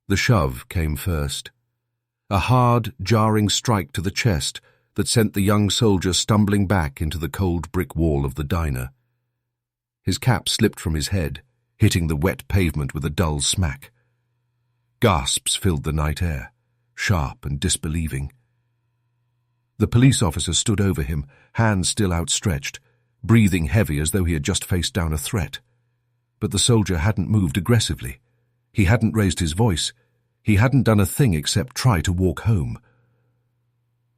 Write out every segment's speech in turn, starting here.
The shove came first. A hard, jarring strike to the chest that sent the young soldier stumbling back into the cold brick wall of the diner. His cap slipped from his head, hitting the wet pavement with a dull smack. Gasps filled the night air, sharp and disbelieving. The police officer stood over him, hands still outstretched, breathing heavy as though he had just faced down a threat. But the soldier hadn't moved aggressively. He hadn't raised his voice. He hadn't done a thing except try to walk home.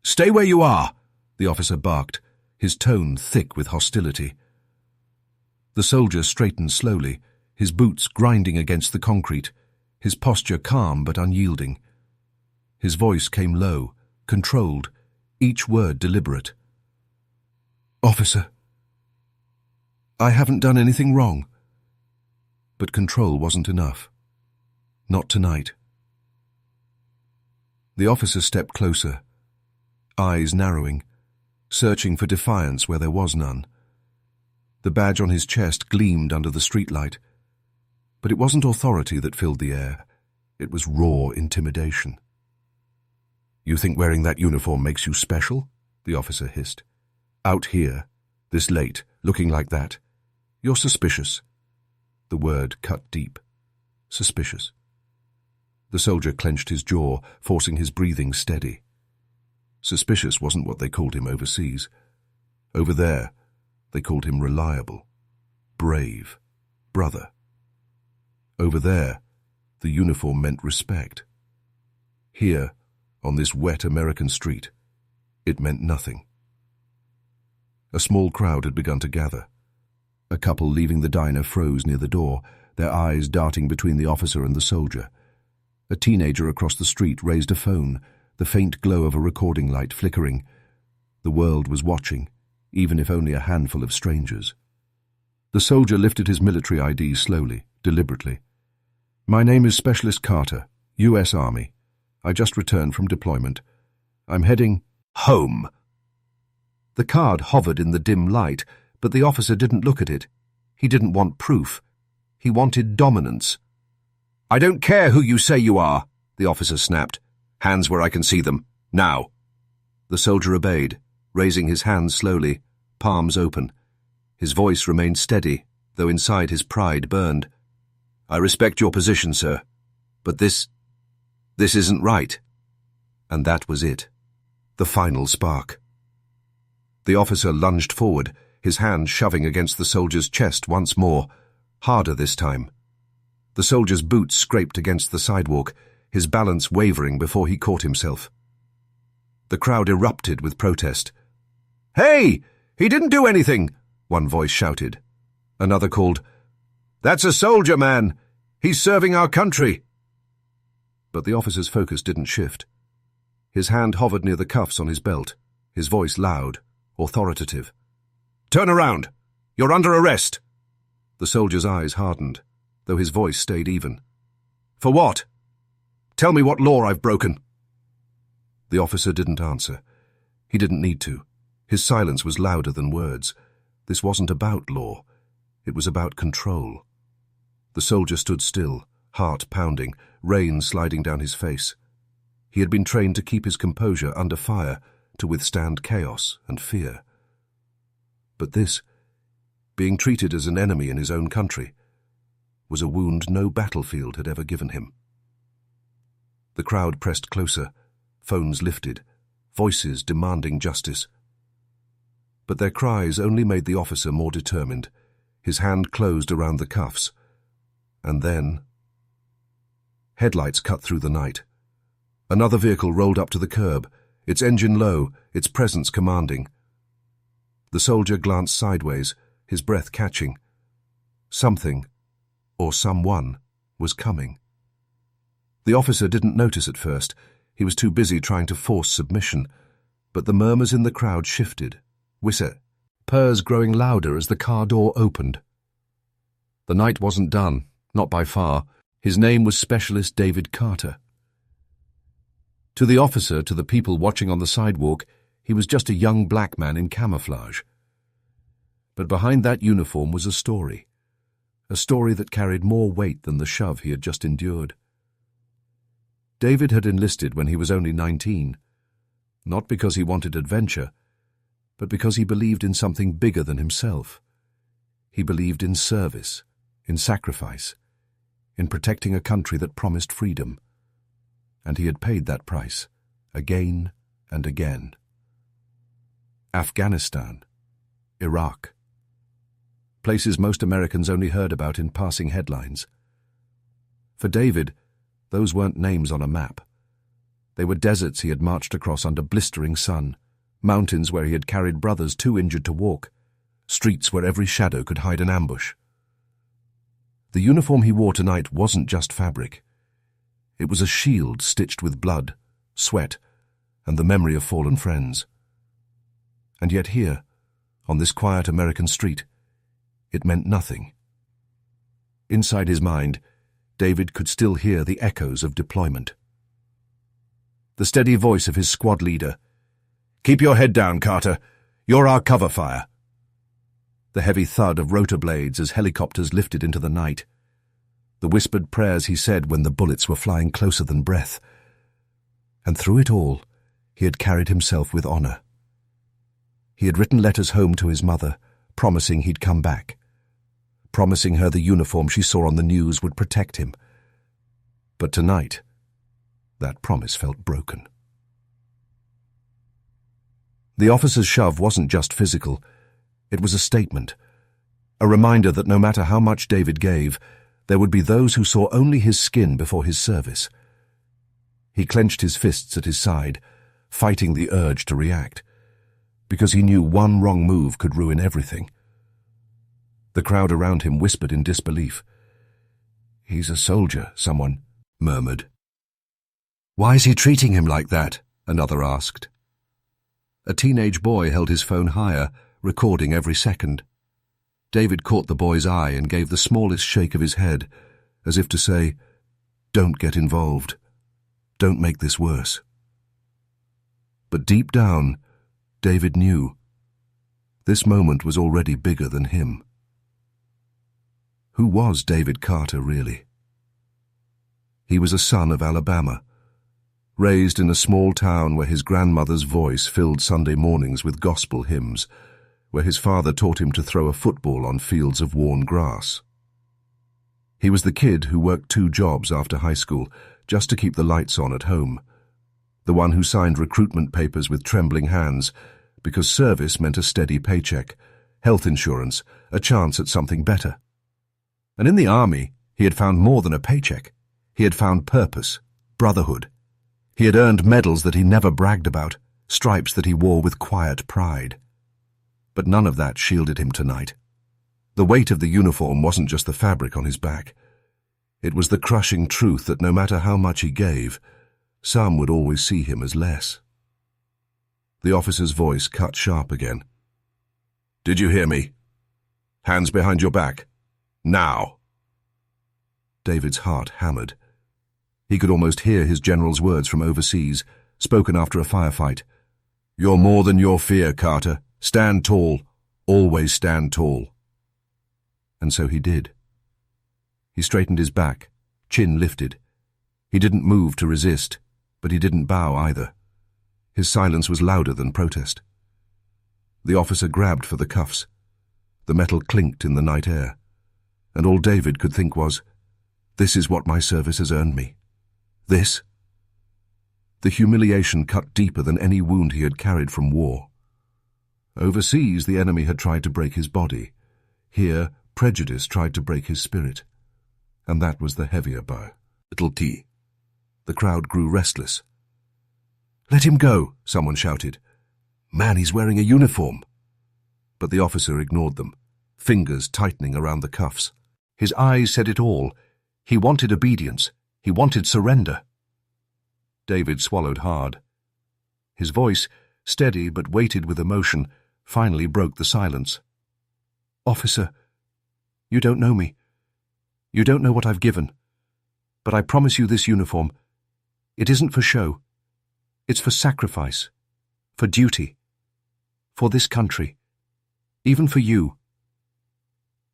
"Stay where you are," the officer barked, his tone thick with hostility. The soldier straightened slowly, his boots grinding against the concrete, his posture calm but unyielding. His voice came low, controlled, each word deliberate. "Officer, I haven't done anything wrong." But control wasn't enough. Not tonight. The officer stepped closer, eyes narrowing, searching for defiance where there was none. The badge on his chest gleamed under the streetlight, but it wasn't authority that filled the air. It was raw intimidation. "You think wearing that uniform makes you special?" the officer hissed. "Out here, this late, looking like that. You're suspicious." The word cut deep. Suspicious. The soldier clenched his jaw, forcing his breathing steady. Suspicious wasn't what they called him overseas. Over there, they called him reliable, brave, brother. Over there, the uniform meant respect. Here, on this wet American street, it meant nothing. A small crowd had begun to gather. A couple leaving the diner froze near the door, their eyes darting between the officer and the soldier. A teenager across the street raised a phone, the faint glow of a recording light flickering. The world was watching, even if only a handful of strangers. The soldier lifted his military ID slowly, deliberately. "My name is Specialist Carter, U.S. Army. I just returned from deployment. I'm heading home." The card hovered in the dim light, but the officer didn't look at it. He didn't want proof. He wanted dominance. "I don't care who you say you are," the officer snapped. "Hands where I can see them. Now." The soldier obeyed, raising his hands slowly, palms open. His voice remained steady, though inside his pride burned. "I respect your position, sir, but this isn't right." And that was it. The final spark. The officer lunged forward, his hand shoving against the soldier's chest once more, harder this time. The soldier's boots scraped against the sidewalk, his balance wavering before he caught himself. The crowd erupted with protest. "Hey! He didn't do anything!" one voice shouted. Another called, "That's a soldier, man! He's serving our country!" But the officer's focus didn't shift. His hand hovered near the cuffs on his belt, his voice loud, authoritative. "Turn around! You're under arrest!" The soldier's eyes hardened, though his voice stayed even. "For what? Tell me what law I've broken." The officer didn't answer. He didn't need to. His silence was louder than words. This wasn't about law. It was about control. The soldier stood still, heart pounding, rain sliding down his face. He had been trained to keep his composure under fire, to withstand chaos and fear. But this, being treated as an enemy in his own country, was a wound no battlefield had ever given him. The crowd pressed closer, phones lifted, voices demanding justice. But their cries only made the officer more determined. His hand closed around the cuffs. And then... Headlights cut through the night. Another vehicle rolled up to the curb, its engine low, its presence commanding. The soldier glanced sideways, his breath catching. Something, or someone, was coming. The officer didn't notice at first. He was too busy trying to force submission. But the murmurs in the crowd shifted, whisper, purrs growing louder as the car door opened. The night wasn't done, not by far. His name was Specialist David Carter. To the officer, to the people watching on the sidewalk, he was just a young black man in camouflage. But behind that uniform was a story that carried more weight than the shove he had just endured. David had enlisted when he was only 19, not because he wanted adventure, but because he believed in something bigger than himself. He believed in service, in sacrifice, in protecting a country that promised freedom. And he had paid that price, again and again. Afghanistan, Iraq, places most Americans only heard about in passing headlines. For David, those weren't names on a map. They were deserts he had marched across under blistering sun, mountains where he had carried brothers too injured to walk, streets where every shadow could hide an ambush. The uniform he wore tonight wasn't just fabric. It was a shield stitched with blood, sweat, and the memory of fallen friends. And yet here, on this quiet American street, it meant nothing. Inside his mind, David could still hear the echoes of deployment. The steady voice of his squad leader, "Keep your head down, Carter. You're our cover fire." The heavy thud of rotor blades as helicopters lifted into the night. The whispered prayers he said when the bullets were flying closer than breath. And through it all, he had carried himself with honor. He had written letters home to his mother, promising he'd come back, promising her the uniform she saw on the news would protect him. But tonight, that promise felt broken. The officer's shove wasn't just physical. It was a statement, a reminder that no matter how much David gave, there would be those who saw only his skin before his service. He clenched his fists at his side, fighting the urge to react, because he knew one wrong move could ruin everything. The crowd around him whispered in disbelief. "He's a soldier," someone murmured. "Why is he treating him like that?" another asked. A teenage boy held his phone higher, recording every second. David caught the boy's eye and gave the smallest shake of his head, as if to say, "Don't get involved. Don't make this worse." But deep down, David knew this moment was already bigger than him. Who was David Carter, really? He was a son of Alabama, raised in a small town where his grandmother's voice filled Sunday mornings with gospel hymns, where his father taught him to throw a football on fields of worn grass. He was the kid who worked 2 jobs after high school just to keep the lights on at home, the one who signed recruitment papers with trembling hands because service meant a steady paycheck, health insurance, a chance at something better. And in the army, he had found more than a paycheck. He had found purpose, brotherhood. He had earned medals that he never bragged about, stripes that he wore with quiet pride. But none of that shielded him tonight. The weight of the uniform wasn't just the fabric on his back. It was the crushing truth that no matter how much he gave, some would always see him as less. The officer's voice cut sharp again. "Did you hear me? Hands behind your back. Now!" David's heart hammered. He could almost hear his general's words from overseas, spoken after a firefight. "You're more than your fear, Carter. Stand tall. Always stand tall." And so he did. He straightened his back, chin lifted. He didn't move to resist, but he didn't bow either. His silence was louder than protest. The officer grabbed for the cuffs. The metal clinked in the night air, and all David could think was, "This is what my service has earned me. This?" The humiliation cut deeper than any wound he had carried from war. Overseas, the enemy had tried to break his body. Here, prejudice tried to break his spirit. And that was the heavier blow. Little T. The crowd grew restless. "Let him go," someone shouted. "Man, he's wearing a uniform." But the officer ignored them, fingers tightening around the cuffs. His eyes said it all. He wanted obedience. He wanted surrender. David swallowed hard. His voice, steady but weighted with emotion, finally broke the silence. "Officer, you don't know me. You don't know what I've given. But I promise you this uniform. It isn't for show. It's for sacrifice, for duty, for this country, even for you."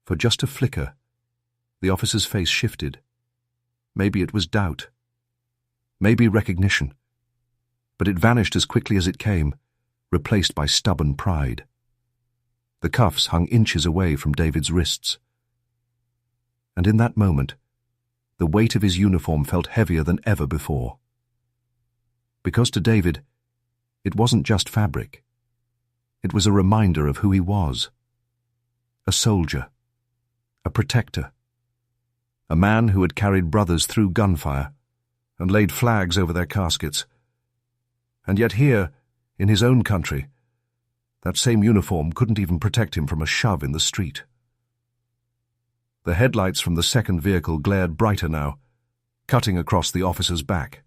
For just a flicker, the officer's face shifted. Maybe it was doubt. maybe recognition. But it vanished as quickly as it came, replaced by stubborn pride. The cuffs hung inches away from David's wrists. And in that moment, the weight of his uniform felt heavier than ever before. Because to David, it wasn't just fabric. It was a reminder of who he was. A soldier. A protector. A man who had carried brothers through gunfire and laid flags over their caskets. And yet here, in his own country, that same uniform couldn't even protect him from a shove in the street. The headlights from the second vehicle glared brighter now, cutting across the officer's back.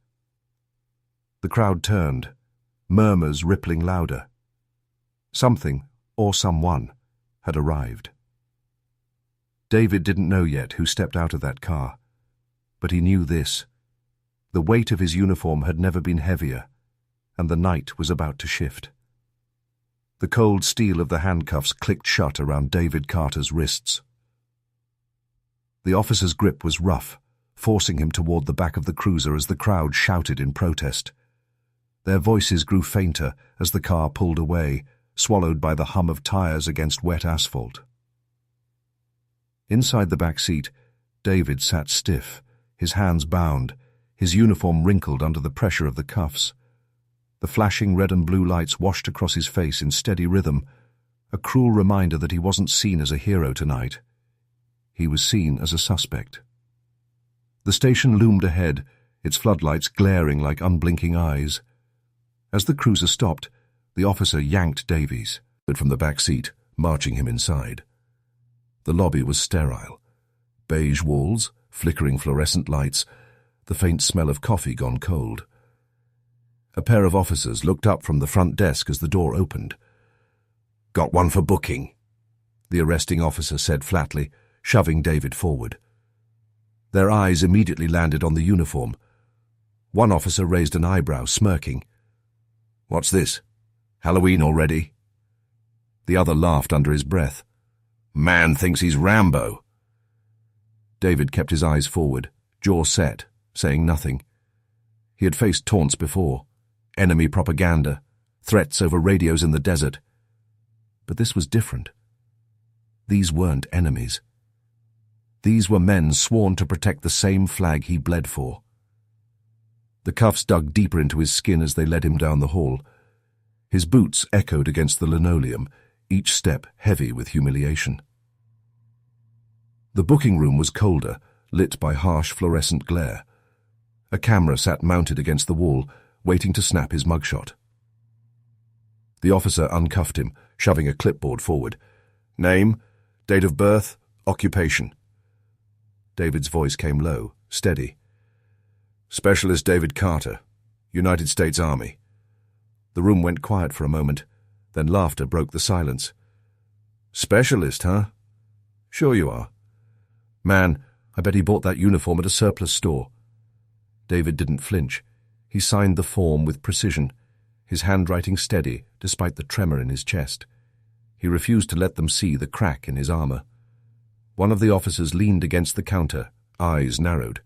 The crowd turned, murmurs rippling louder. Something, or someone, had arrived. David didn't know yet who stepped out of that car, but he knew this. The weight of his uniform had never been heavier, and the night was about to shift. The cold steel of the handcuffs clicked shut around David Carter's wrists. The officer's grip was rough, forcing him toward the back of the cruiser as the crowd shouted in protest. Their voices grew fainter as the car pulled away, swallowed by the hum of tires against wet asphalt. Inside the back seat, David sat stiff, his hands bound, his uniform wrinkled under the pressure of the cuffs. The flashing red and blue lights washed across his face in steady rhythm, a cruel reminder that he wasn't seen as a hero tonight. He was seen as a suspect. The station loomed ahead, its floodlights glaring like unblinking eyes. As the cruiser stopped, the officer yanked Davies from the back seat, marching him inside. The lobby was sterile. Beige walls, flickering fluorescent lights, the faint smell of coffee gone cold. A pair of officers looked up from the front desk as the door opened. "Got one for booking," the arresting officer said flatly, shoving David forward. Their eyes immediately landed on the uniform. One officer raised an eyebrow, smirking. "What's this? Halloween already?" The other laughed under his breath. "Man thinks he's Rambo." David kept his eyes forward, jaw set, saying nothing. He had faced taunts before, enemy propaganda, threats over radios in the desert. But this was different. These weren't enemies. These were men sworn to protect the same flag he bled for. The cuffs dug deeper into his skin as they led him down the hall. His boots echoed against the linoleum, each step heavy with humiliation. The booking room was colder, lit by harsh fluorescent glare. A camera sat mounted against the wall, waiting to snap his mugshot. The officer uncuffed him, shoving a clipboard forward. "Name, date of birth, occupation." David's voice came low, steady. "Specialist David Carter, United States Army." The room went quiet for a moment, then laughter broke the silence. "Specialist, huh? Sure you are. Man, I bet he bought that uniform at a surplus store." David didn't flinch. He signed the form with precision, his handwriting steady despite the tremor in his chest. He refused to let them see the crack in his armor. One of the officers leaned against the counter, eyes narrowed.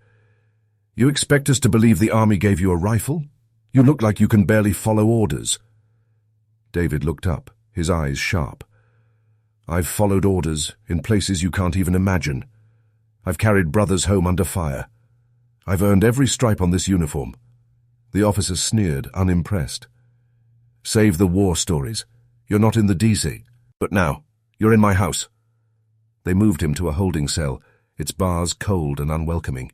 "You expect us to believe the army gave you a rifle? You look like you can barely follow orders." David looked up, his eyes sharp. "I've followed orders in places you can't even imagine. I've carried brothers home under fire. I've earned every stripe on this uniform." The officer sneered, unimpressed. "Save the war stories. You're not in the DC. But now, you're in my house." They moved him to a holding cell, its bars cold and unwelcoming.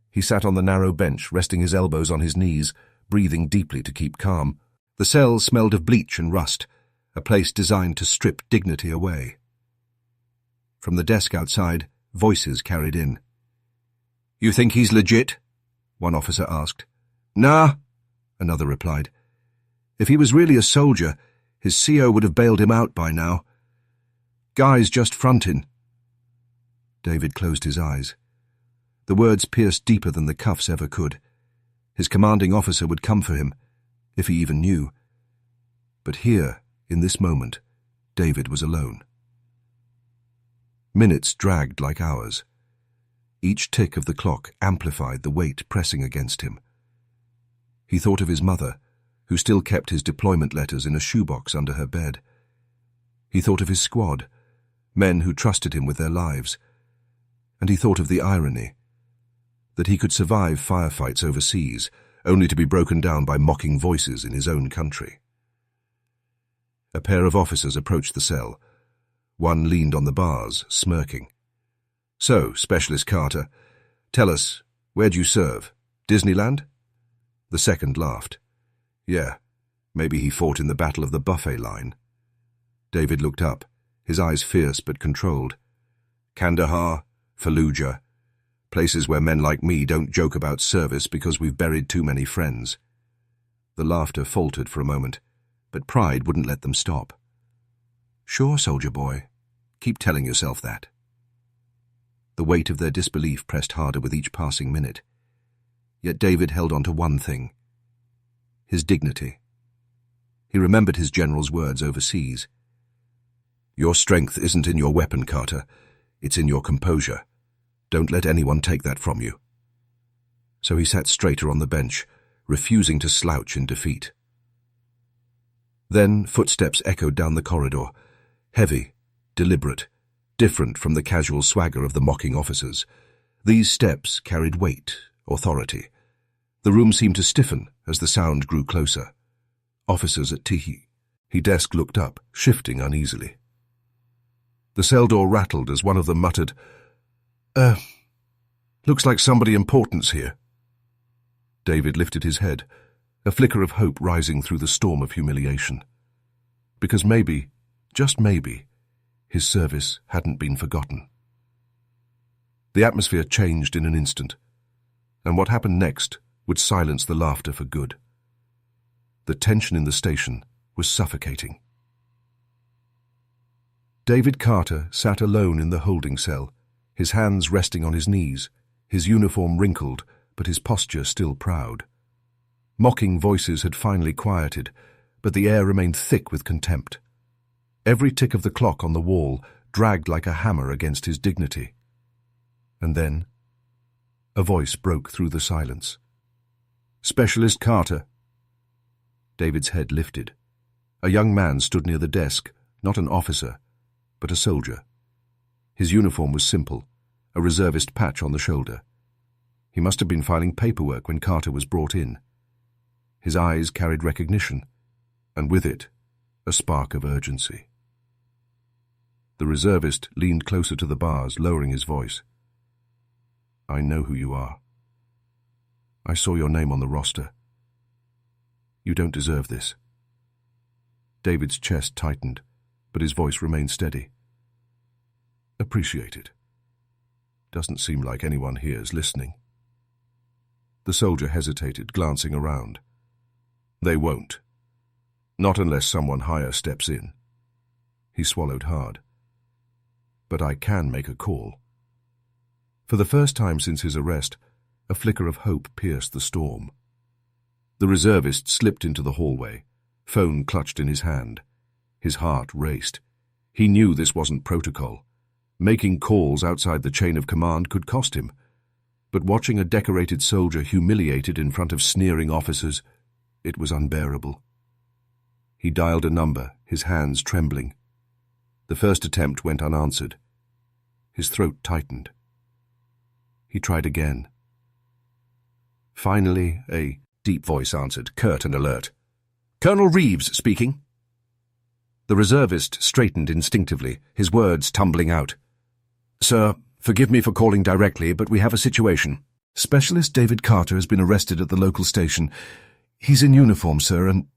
He sat on the narrow bench, resting his elbows on his knees, breathing deeply to keep calm. The cell smelled of bleach and rust, a place designed to strip dignity away. From the desk outside, voices carried in. "You think he's legit?" one officer asked. "Nah," another replied. "If he was really a soldier, his CO would have bailed him out by now. Guy's just frontin'." David closed his eyes. The words pierced deeper than the cuffs ever could. His commanding officer would come for him, if he even knew. But here, in this moment, David was alone. Minutes dragged like hours. Each tick of the clock amplified the weight pressing against him. He thought of his mother, who still kept his deployment letters in a shoebox under her bed. He thought of his squad, men who trusted him with their lives. And he thought of the irony, that he could survive firefights overseas, only to be broken down by mocking voices in his own country. A pair of officers approached the cell. One leaned on the bars, smirking. "So, Specialist Carter, tell us, where'd you serve? Disneyland?" The second laughed. "Yeah, maybe he fought in the Battle of the Buffet Line." David looked up, his eyes fierce but controlled. "Kandahar, Fallujah, places where men like me don't joke about service because we've buried too many friends." The laughter faltered for a moment, but pride wouldn't let them stop. "Sure, soldier boy. Keep telling yourself that." The weight of their disbelief pressed harder with each passing minute. Yet David held on to one thing: his dignity. He remembered his general's words overseas. "Your strength isn't in your weapon, Carter. It's in your composure. Don't let anyone take that from you." So he sat straighter on the bench, refusing to slouch in defeat. Then footsteps echoed down the corridor, heavy, deliberate, different from the casual swagger of the mocking officers. These steps carried weight, authority. The room seemed to stiffen as the sound grew closer. Officers at Tihi. His desk looked up, shifting uneasily. The cell door rattled as one of them muttered, Looks like somebody important's here." David lifted his head, a flicker of hope rising through the storm of humiliation. Because maybe, just maybe, his service hadn't been forgotten. The atmosphere changed in an instant, and what happened next would silence the laughter for good. The tension in the station was suffocating. David Carter sat alone in the holding cell, his hands resting on his knees, his uniform wrinkled, but his posture still proud. Mocking voices had finally quieted, but the air remained thick with contempt. Every tick of the clock on the wall dragged like a hammer against his dignity. And then, a voice broke through the silence. "Specialist Carter." David's head lifted. A young man stood near the desk, not an officer, but a soldier. His uniform was simple, a reservist patch on the shoulder. He must have been filing paperwork when Carter was brought in. His eyes carried recognition, and with it, a spark of urgency. The reservist leaned closer to the bars, lowering his voice. "I know who you are. I saw your name on the roster. You don't deserve this." David's chest tightened, but his voice remained steady. "Appreciate it. Doesn't seem like anyone here is listening." The soldier hesitated, glancing around. "They won't. Not unless someone higher steps in." He swallowed hard. "But I can make a call." For the first time since his arrest, a flicker of hope pierced the storm. The reservist slipped into the hallway, phone clutched in his hand. His heart raced. He knew this wasn't protocol. Making calls outside the chain of command could cost him. But watching a decorated soldier humiliated in front of sneering officers, it was unbearable. He dialed a number, his hands trembling. The first attempt went unanswered. His throat tightened. He tried again. Finally, a deep voice answered, curt and alert. "Colonel Reeves speaking." The reservist straightened instinctively, his words tumbling out. "Sir, forgive me for calling directly, but we have a situation. Specialist David Carter has been arrested at the local station. He's in uniform, sir, and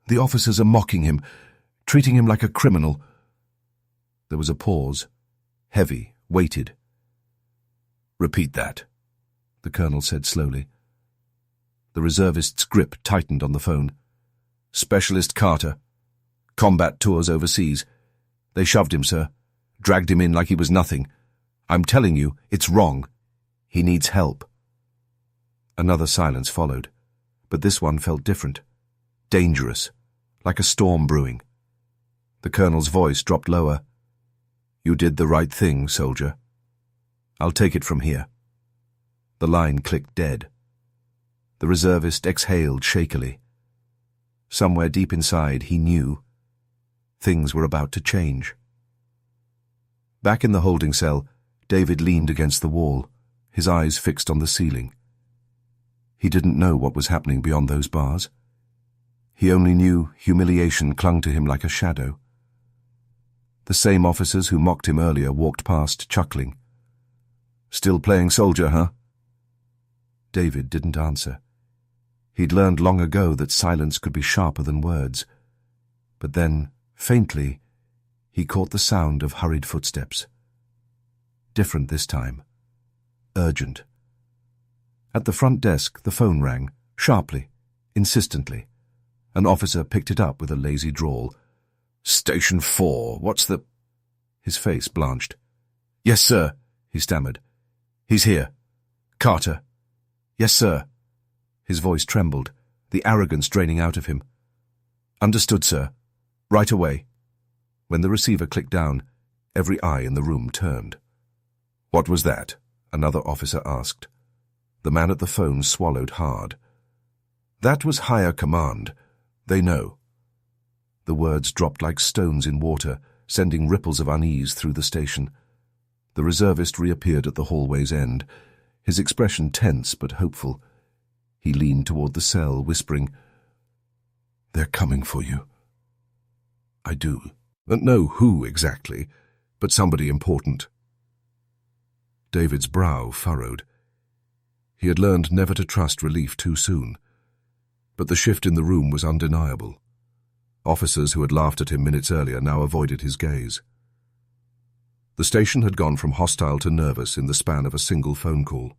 the officers are mocking him, treating him like a criminal." There was a pause, heavy, weighted. "Repeat that," the colonel said slowly. The reservist's grip tightened on the phone. "Specialist Carter. Combat tours overseas. They shoved him, sir. Dragged him in like he was nothing. I'm telling you, it's wrong. He needs help." Another silence followed, but this one felt different. Dangerous, like a storm brewing. The colonel's voice dropped lower. "You did the right thing, soldier. I'll take it from here." The line clicked dead. The reservist exhaled shakily. Somewhere deep inside, he knew things were about to change. Back in the holding cell, David leaned against the wall, his eyes fixed on the ceiling. He didn't know what was happening beyond those bars. He only knew humiliation clung to him like a shadow. The same officers who mocked him earlier walked past, chuckling. "Still playing soldier, huh?" David didn't answer. He'd learned long ago that silence could be sharper than words. But then, faintly, he caught the sound of hurried footsteps. Different this time. Urgent. At the front desk, the phone rang, sharply, insistently. An officer picked it up with a lazy drawl. "Station 4, what's the—" His face blanched. "Yes, sir," he stammered. "He's here. Carter." "Yes, sir." His voice trembled, the arrogance draining out of him. "Understood, sir. Right away." When the receiver clicked down, every eye in the room turned. "What was that?" another officer asked. The man at the phone swallowed hard. "That was higher command. They know." The words dropped like stones in water, sending ripples of unease through the station. The reservist reappeared at the hallway's end, his expression tense but hopeful. He leaned toward the cell, whispering, "They're coming for you." "I do. Don't know who exactly, but somebody important." David's brow furrowed. He had learned never to trust relief too soon. But the shift in the room was undeniable. Officers who had laughed at him minutes earlier now avoided his gaze. The station had gone from hostile to nervous in the span of a single phone call.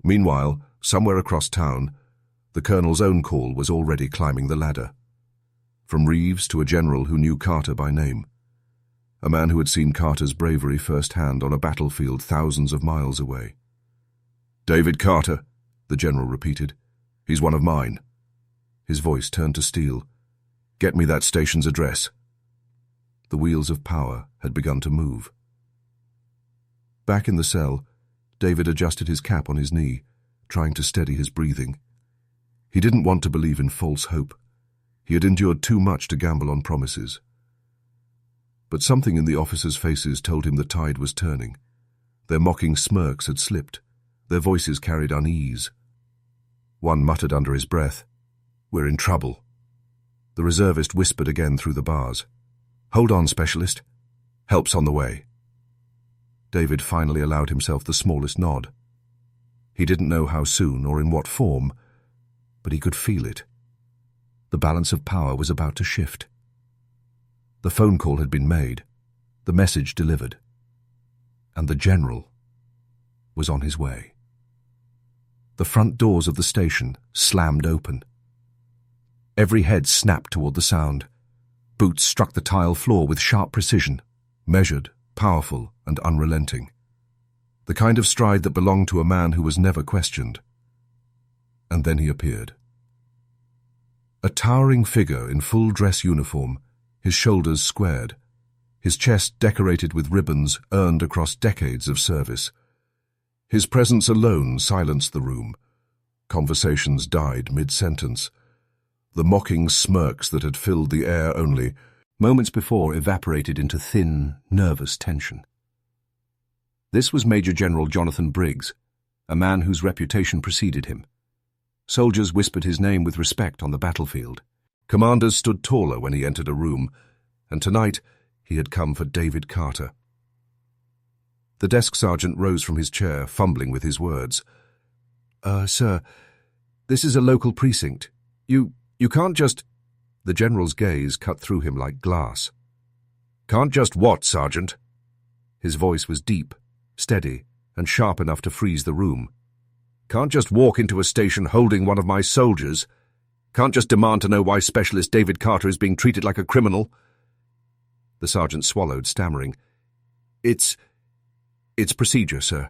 Meanwhile, somewhere across town, the colonel's own call was already climbing the ladder. From Reeves to a general who knew Carter by name. A man who had seen Carter's bravery firsthand on a battlefield thousands of miles away. "David Carter," the general repeated. "He's one of mine." His voice turned to steel. "Get me that station's address." The wheels of power had begun to move. Back in the cell, David adjusted his cap on his knee, trying to steady his breathing. He didn't want to believe in false hope. He had endured too much to gamble on promises. But something in the officers' faces told him the tide was turning. Their mocking smirks had slipped. Their voices carried unease. One muttered under his breath, "We're in trouble." The reservist whispered again through the bars, "Hold on, specialist. Help's on the way." David finally allowed himself the smallest nod. He didn't know how soon or in what form, but he could feel it. The balance of power was about to shift. The phone call had been made, the message delivered, and the general was on his way. The front doors of the station slammed open. Every head snapped toward the sound. Boots struck the tile floor with sharp precision, measured, powerful, and unrelenting. The kind of stride that belonged to a man who was never questioned. And then he appeared. A towering figure in full dress uniform, his shoulders squared, his chest decorated with ribbons earned across decades of service. His presence alone silenced the room. Conversations died mid-sentence. The mocking smirks that had filled the air only, moments before, evaporated into thin, nervous tension. This was Major General Jonathan Briggs, a man whose reputation preceded him. Soldiers whispered his name with respect on the battlefield. Commanders stood taller when he entered a room, and tonight he had come for David Carter. The desk sergeant rose from his chair, fumbling with his words. Sir, this is a local precinct. You can't just—" The general's gaze cut through him like glass. "Can't just what, Sergeant?" His voice was deep, steady, and sharp enough to freeze the room. "Can't just walk into a station holding one of my soldiers? Can't just demand to know why Specialist David Carter is being treated like a criminal?" The sergeant swallowed, stammering. It's procedure, sir.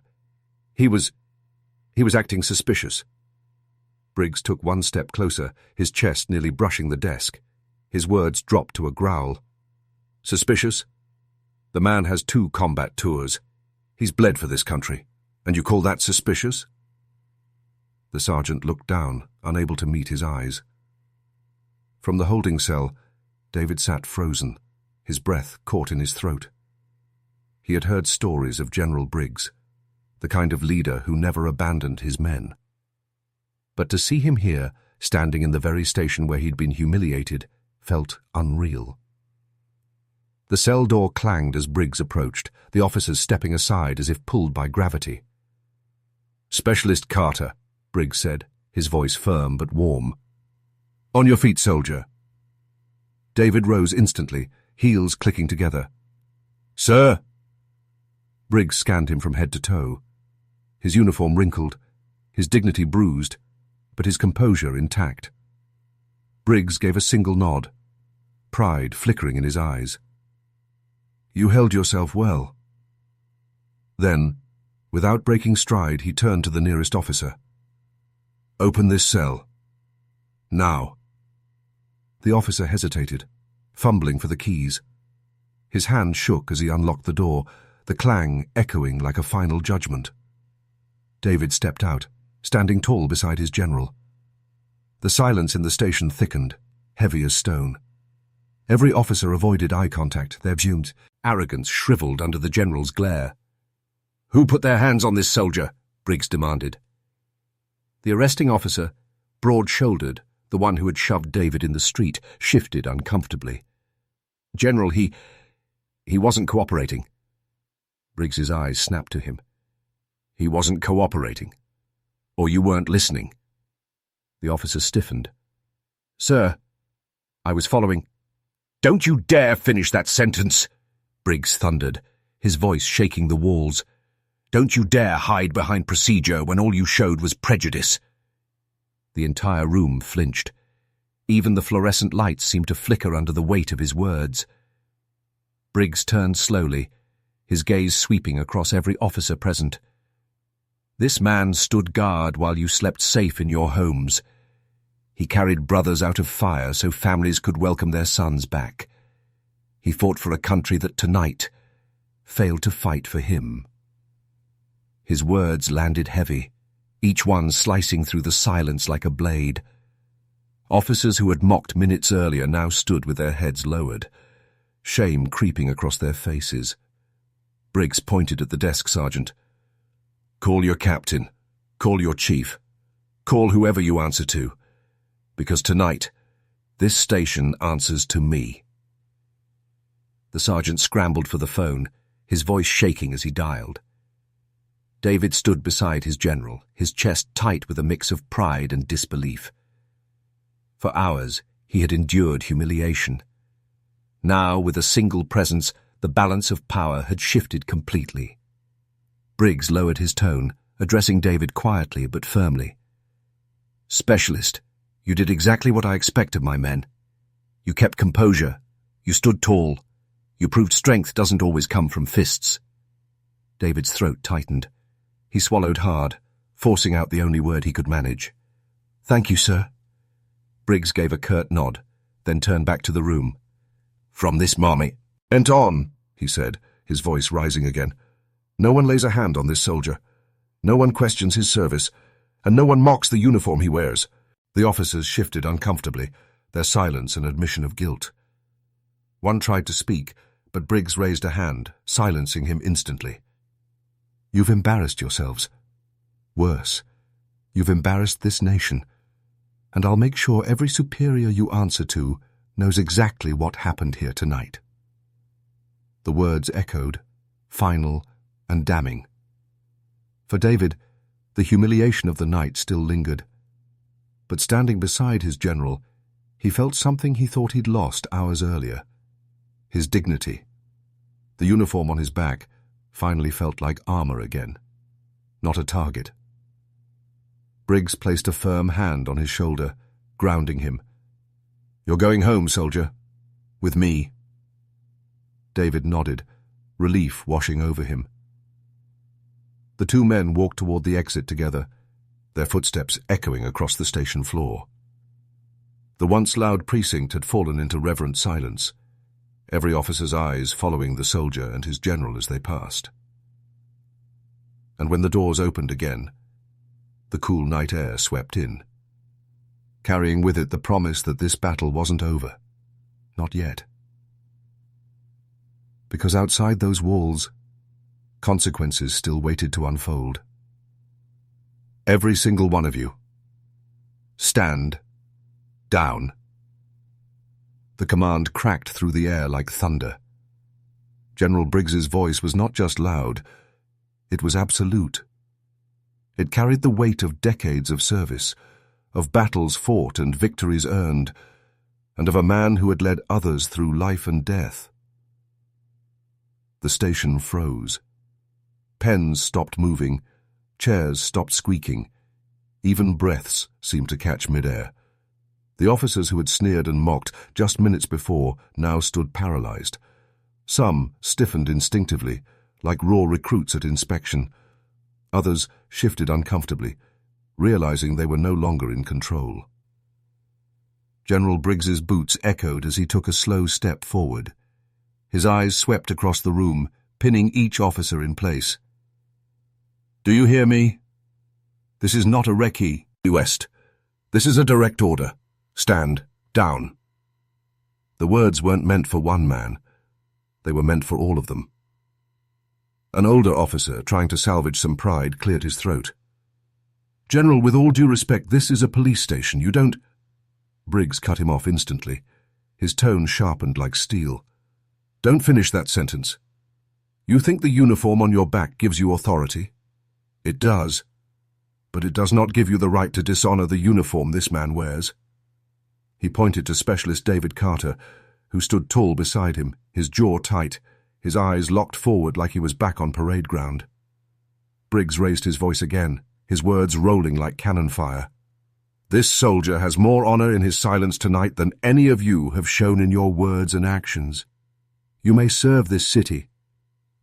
He was acting suspicious." Briggs took one step closer, his chest nearly brushing the desk. His words dropped to a growl. "Suspicious? The man has 2 combat tours. He's bled for this country. And you call that suspicious?" The sergeant looked down, unable to meet his eyes. From the holding cell, David sat frozen, his breath caught in his throat. He had heard stories of General Briggs, the kind of leader who never abandoned his men. But to see him here, standing in the very station where he'd been humiliated, felt unreal. The cell door clanged as Briggs approached, the officers stepping aside as if pulled by gravity. "Specialist Carter," Briggs said, his voice firm but warm. "On your feet, soldier." David rose instantly, heels clicking together. "Sir!" Briggs scanned him from head to toe. His uniform wrinkled, his dignity bruised, but his composure intact. Briggs gave a single nod, pride flickering in his eyes. "You held yourself well." Then, without breaking stride, he turned to the nearest officer. "Open this cell. Now." The officer hesitated, fumbling for the keys. His hand shook as he unlocked the door, the clang echoing like a final judgment. David stepped out, standing tall beside his general. The silence in the station thickened, heavy as stone. Every officer avoided eye contact, their assumed arrogance shriveled under the general's glare. "Who put their hands on this soldier?" Briggs demanded. The arresting officer, broad-shouldered, the one who had shoved David in the street, shifted uncomfortably. "General, he wasn't cooperating." Briggs's eyes snapped to him. "He wasn't cooperating? Or you weren't listening?" The officer stiffened. "Sir, I was following—" "Don't you dare finish that sentence!" Briggs thundered, his voice shaking the walls. "Don't you dare hide behind procedure when all you showed was prejudice." The entire room flinched. Even the fluorescent lights seemed to flicker under the weight of his words. Briggs turned slowly, his gaze sweeping across every officer present. "This man stood guard while you slept safe in your homes. He carried brothers out of fire so families could welcome their sons back. He fought for a country that tonight failed to fight for him." His words landed heavy, each one slicing through the silence like a blade. Officers who had mocked minutes earlier now stood with their heads lowered, shame creeping across their faces. Briggs pointed at the desk sergeant. "Call your captain. Call your chief. Call whoever you answer to. Because tonight, this station answers to me." The sergeant scrambled for the phone, his voice shaking as he dialed. David stood beside his general, his chest tight with a mix of pride and disbelief. For hours, he had endured humiliation. Now, with a single presence, the balance of power had shifted completely. Briggs lowered his tone, addressing David quietly but firmly. "Specialist, you did exactly what I expect of my men. You kept composure. You stood tall. You proved strength doesn't always come from fists." David's throat tightened. He swallowed hard, forcing out the only word he could manage. "Thank you, sir." Briggs gave a curt nod, then turned back to the room. "From this moment on," he said, his voice rising again. "No one lays a hand on this soldier. No one questions his service, and no one mocks the uniform he wears." The officers shifted uncomfortably, their silence an admission of guilt. One tried to speak, but Briggs raised a hand, silencing him instantly. "You've embarrassed yourselves. Worse, you've embarrassed this nation, and I'll make sure every superior you answer to knows exactly what happened here tonight." The words echoed, final and damning. For David, the humiliation of the night still lingered. But standing beside his general, he felt something he thought he'd lost hours earlier. His dignity. The uniform on his back finally felt like armor again, not a target. Briggs placed a firm hand on his shoulder, grounding him. "You're going home, soldier. With me." David nodded, relief washing over him. The two men walked toward the exit together, their footsteps echoing across the station floor. The once loud precinct had fallen into reverent silence, every officer's eyes following the soldier and his general as they passed. And when the doors opened again, The cool night air swept in, carrying with it the promise that this battle wasn't over. Not yet. Because outside those walls, consequences still waited to unfold. Every single one of you, stand down. The command cracked through the air like thunder. General Briggs's voice was not just loud, it was absolute. It carried the weight of decades of service, of battles fought and victories earned, and of a man who had led others through life and death. The station froze. Pens stopped moving, chairs stopped squeaking, even breaths seemed to catch midair. The officers who had sneered and mocked just minutes before now stood paralyzed. Some stiffened instinctively, like raw recruits at inspection. Others shifted uncomfortably, realizing they were no longer in control. General Briggs's boots echoed as he took a slow step forward. His eyes swept across the room, pinning each officer in place. "Do you hear me? This is not a recce, West. This is a direct order. Stand down." The words weren't meant for one man. They were meant for all of them. An older officer, trying to salvage some pride, cleared his throat. "General, with all due respect, this is a police station. You don't—" Briggs cut him off instantly. His tone sharpened like steel. "Don't finish that sentence. You think the uniform on your back gives you authority? It does. But it does not give you the right to dishonor the uniform this man wears." He pointed to Specialist David Carter, who stood tall beside him, his jaw tight, his eyes locked forward like he was back on parade ground. Briggs raised his voice again, his words rolling like cannon fire. "This soldier has more honor in his silence tonight than any of you have shown in your words and actions. You may serve this city,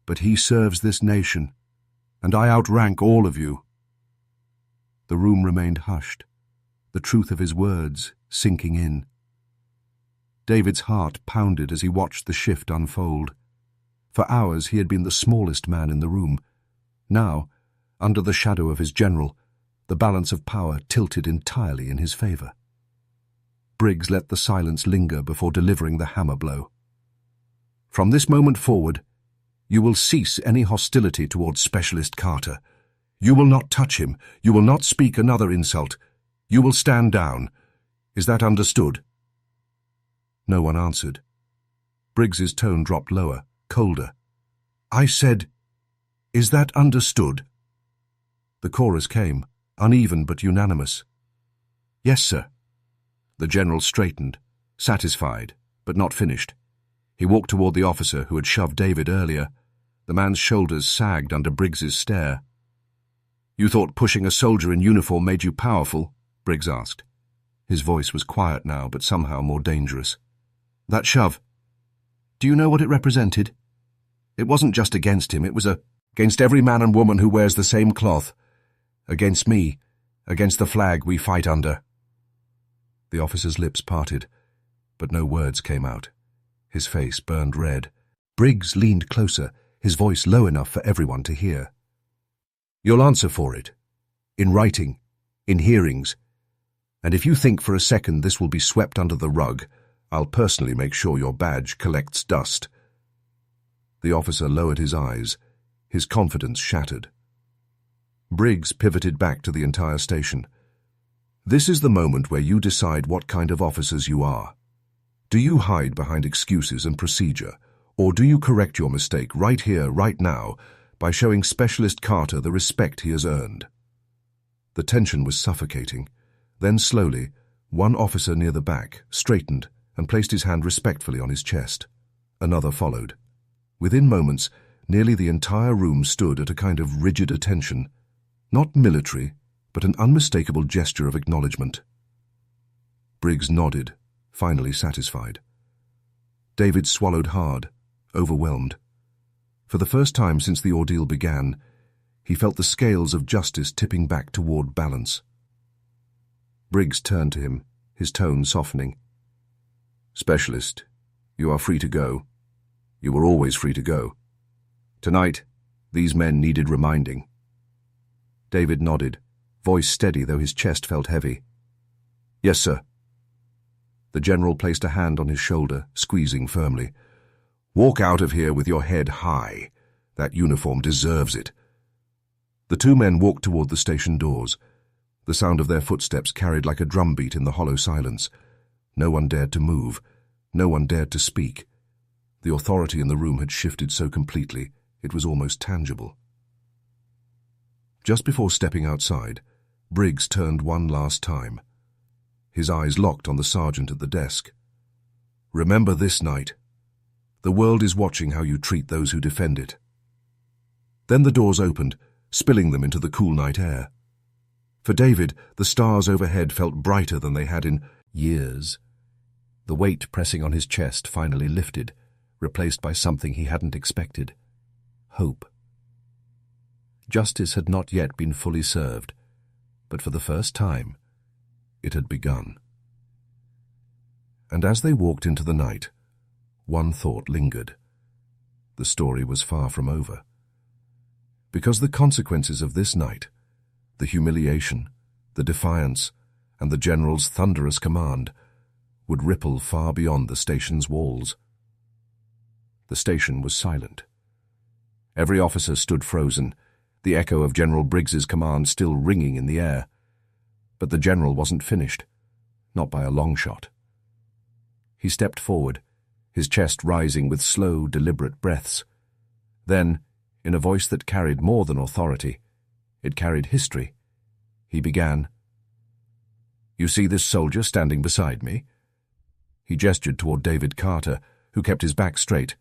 but he serves this nation, and I outrank all of you." The room remained hushed, the truth of his words sinking in. David's heart pounded as he watched the shift unfold. For hours he had been the smallest man in the room. Now, under the shadow of his general, the balance of power tilted entirely in his favor. Briggs let the silence linger before delivering the hammer blow. "From this moment forward, you will cease any hostility towards Specialist Carter. You will not touch him. You will not speak another insult. You will stand down. Is that understood?" No one answered. Briggs's tone dropped lower, colder. "I said, is that understood?" The chorus came, uneven but unanimous. "Yes, sir." The general straightened, satisfied, but not finished. He walked toward the officer who had shoved David earlier. The man's shoulders sagged under Briggs's stare. "You thought pushing a soldier in uniform made you powerful?" Briggs asked. His voice was quiet now, but somehow more dangerous. "That shove, do you know what it represented? It wasn't just against him, it was against every man and woman who wears the same cloth. Against me, against the flag we fight under." The officer's lips parted, but no words came out. His face burned red. Briggs leaned closer, his voice low enough for everyone to hear. "You'll answer for it. In writing, in hearings. And if you think for a second this will be swept under the rug, I'll personally make sure your badge collects dust." The officer lowered his eyes, his confidence shattered. Briggs pivoted back to the entire station. "This is the moment where you decide what kind of officers you are. Do you hide behind excuses and procedure, or do you correct your mistake right here, right now, by showing Specialist Carter the respect he has earned?" The tension was suffocating. Then slowly, one officer near the back straightened and placed his hand respectfully on his chest. Another followed. Within moments, nearly the entire room stood at a kind of rigid attention. Not military, but an unmistakable gesture of acknowledgement. Briggs nodded, finally satisfied. David swallowed hard, overwhelmed. For the first time since the ordeal began, he felt the scales of justice tipping back toward balance. Briggs turned to him, his tone softening. "Specialist, you are free to go. You were always free to go. Tonight, these men needed reminding." David nodded, voice steady though his chest felt heavy. "Yes, sir." The general placed a hand on his shoulder, squeezing firmly. "Walk out of here with your head high. That uniform deserves it." The two men walked toward the station doors. The sound of their footsteps carried like a drumbeat in the hollow silence. No one dared to move. No one dared to speak. The authority in the room had shifted so completely, it was almost tangible. Just before stepping outside, Briggs turned one last time. His eyes locked on the sergeant at the desk. "Remember this night. The world is watching how you treat those who defend it." Then the doors opened, spilling them into the cool night air. For David, the stars overhead felt brighter than they had in years. The weight pressing on his chest finally lifted, replaced by something he hadn't expected. Hope. Justice had not yet been fully served, but for the first time, it had begun. And as they walked into the night, one thought lingered. The story was far from over. Because the consequences of this night, the humiliation, the defiance, and the general's thunderous command, would ripple far beyond the station's walls. The station was silent. Every officer stood frozen, the echo of General Briggs's command still ringing in the air. But the general wasn't finished, not by a long shot. He stepped forward, his chest rising with slow, deliberate breaths. Then, in a voice that carried more than authority, it carried history, he began, "You see this soldier standing beside me?" He gestured toward David Carter, who kept his back straight,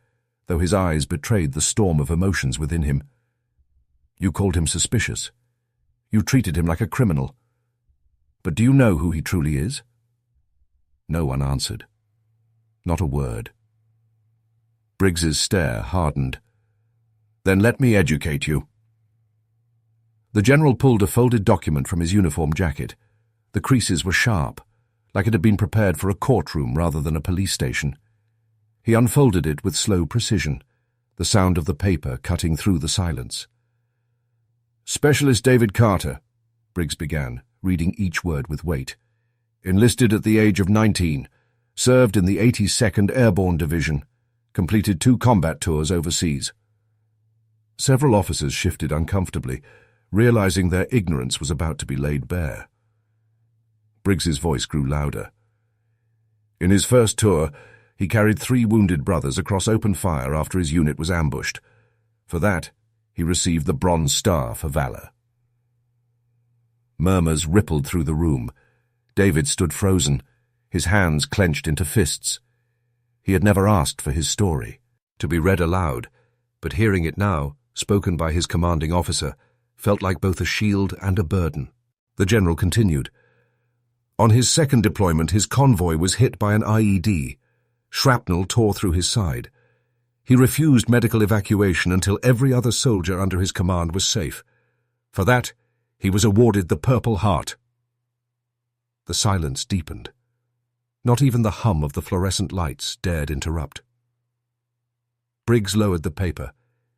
though his eyes betrayed the storm of emotions within him. "You called him suspicious. You treated him like a criminal. But do you know who he truly is?" No one answered. Not a word. Briggs's stare hardened. "Then let me educate you." The general pulled a folded document from his uniform jacket. The creases were sharp, like it had been prepared for a courtroom rather than a police station. He unfolded it with slow precision, the sound of the paper cutting through the silence. "Specialist David Carter," Briggs began, reading each word with weight. "Enlisted at the age of 19, served in the 82nd Airborne Division, completed 2 combat tours overseas." Several officers shifted uncomfortably, realizing their ignorance was about to be laid bare. Briggs's voice grew louder. "In his first tour, he carried 3 wounded brothers across open fire after his unit was ambushed. For that, he received the Bronze Star for valor." Murmurs rippled through the room. David stood frozen, his hands clenched into fists. He had never asked for his story, to be read aloud, but hearing it now, spoken by his commanding officer, felt like both a shield and a burden. The general continued. "On his second deployment, his convoy was hit by an IED. Shrapnel tore through his side. He refused medical evacuation until every other soldier under his command was safe. For that, he was awarded the Purple Heart." The silence deepened. Not even the hum of the fluorescent lights dared interrupt. Briggs lowered the paper,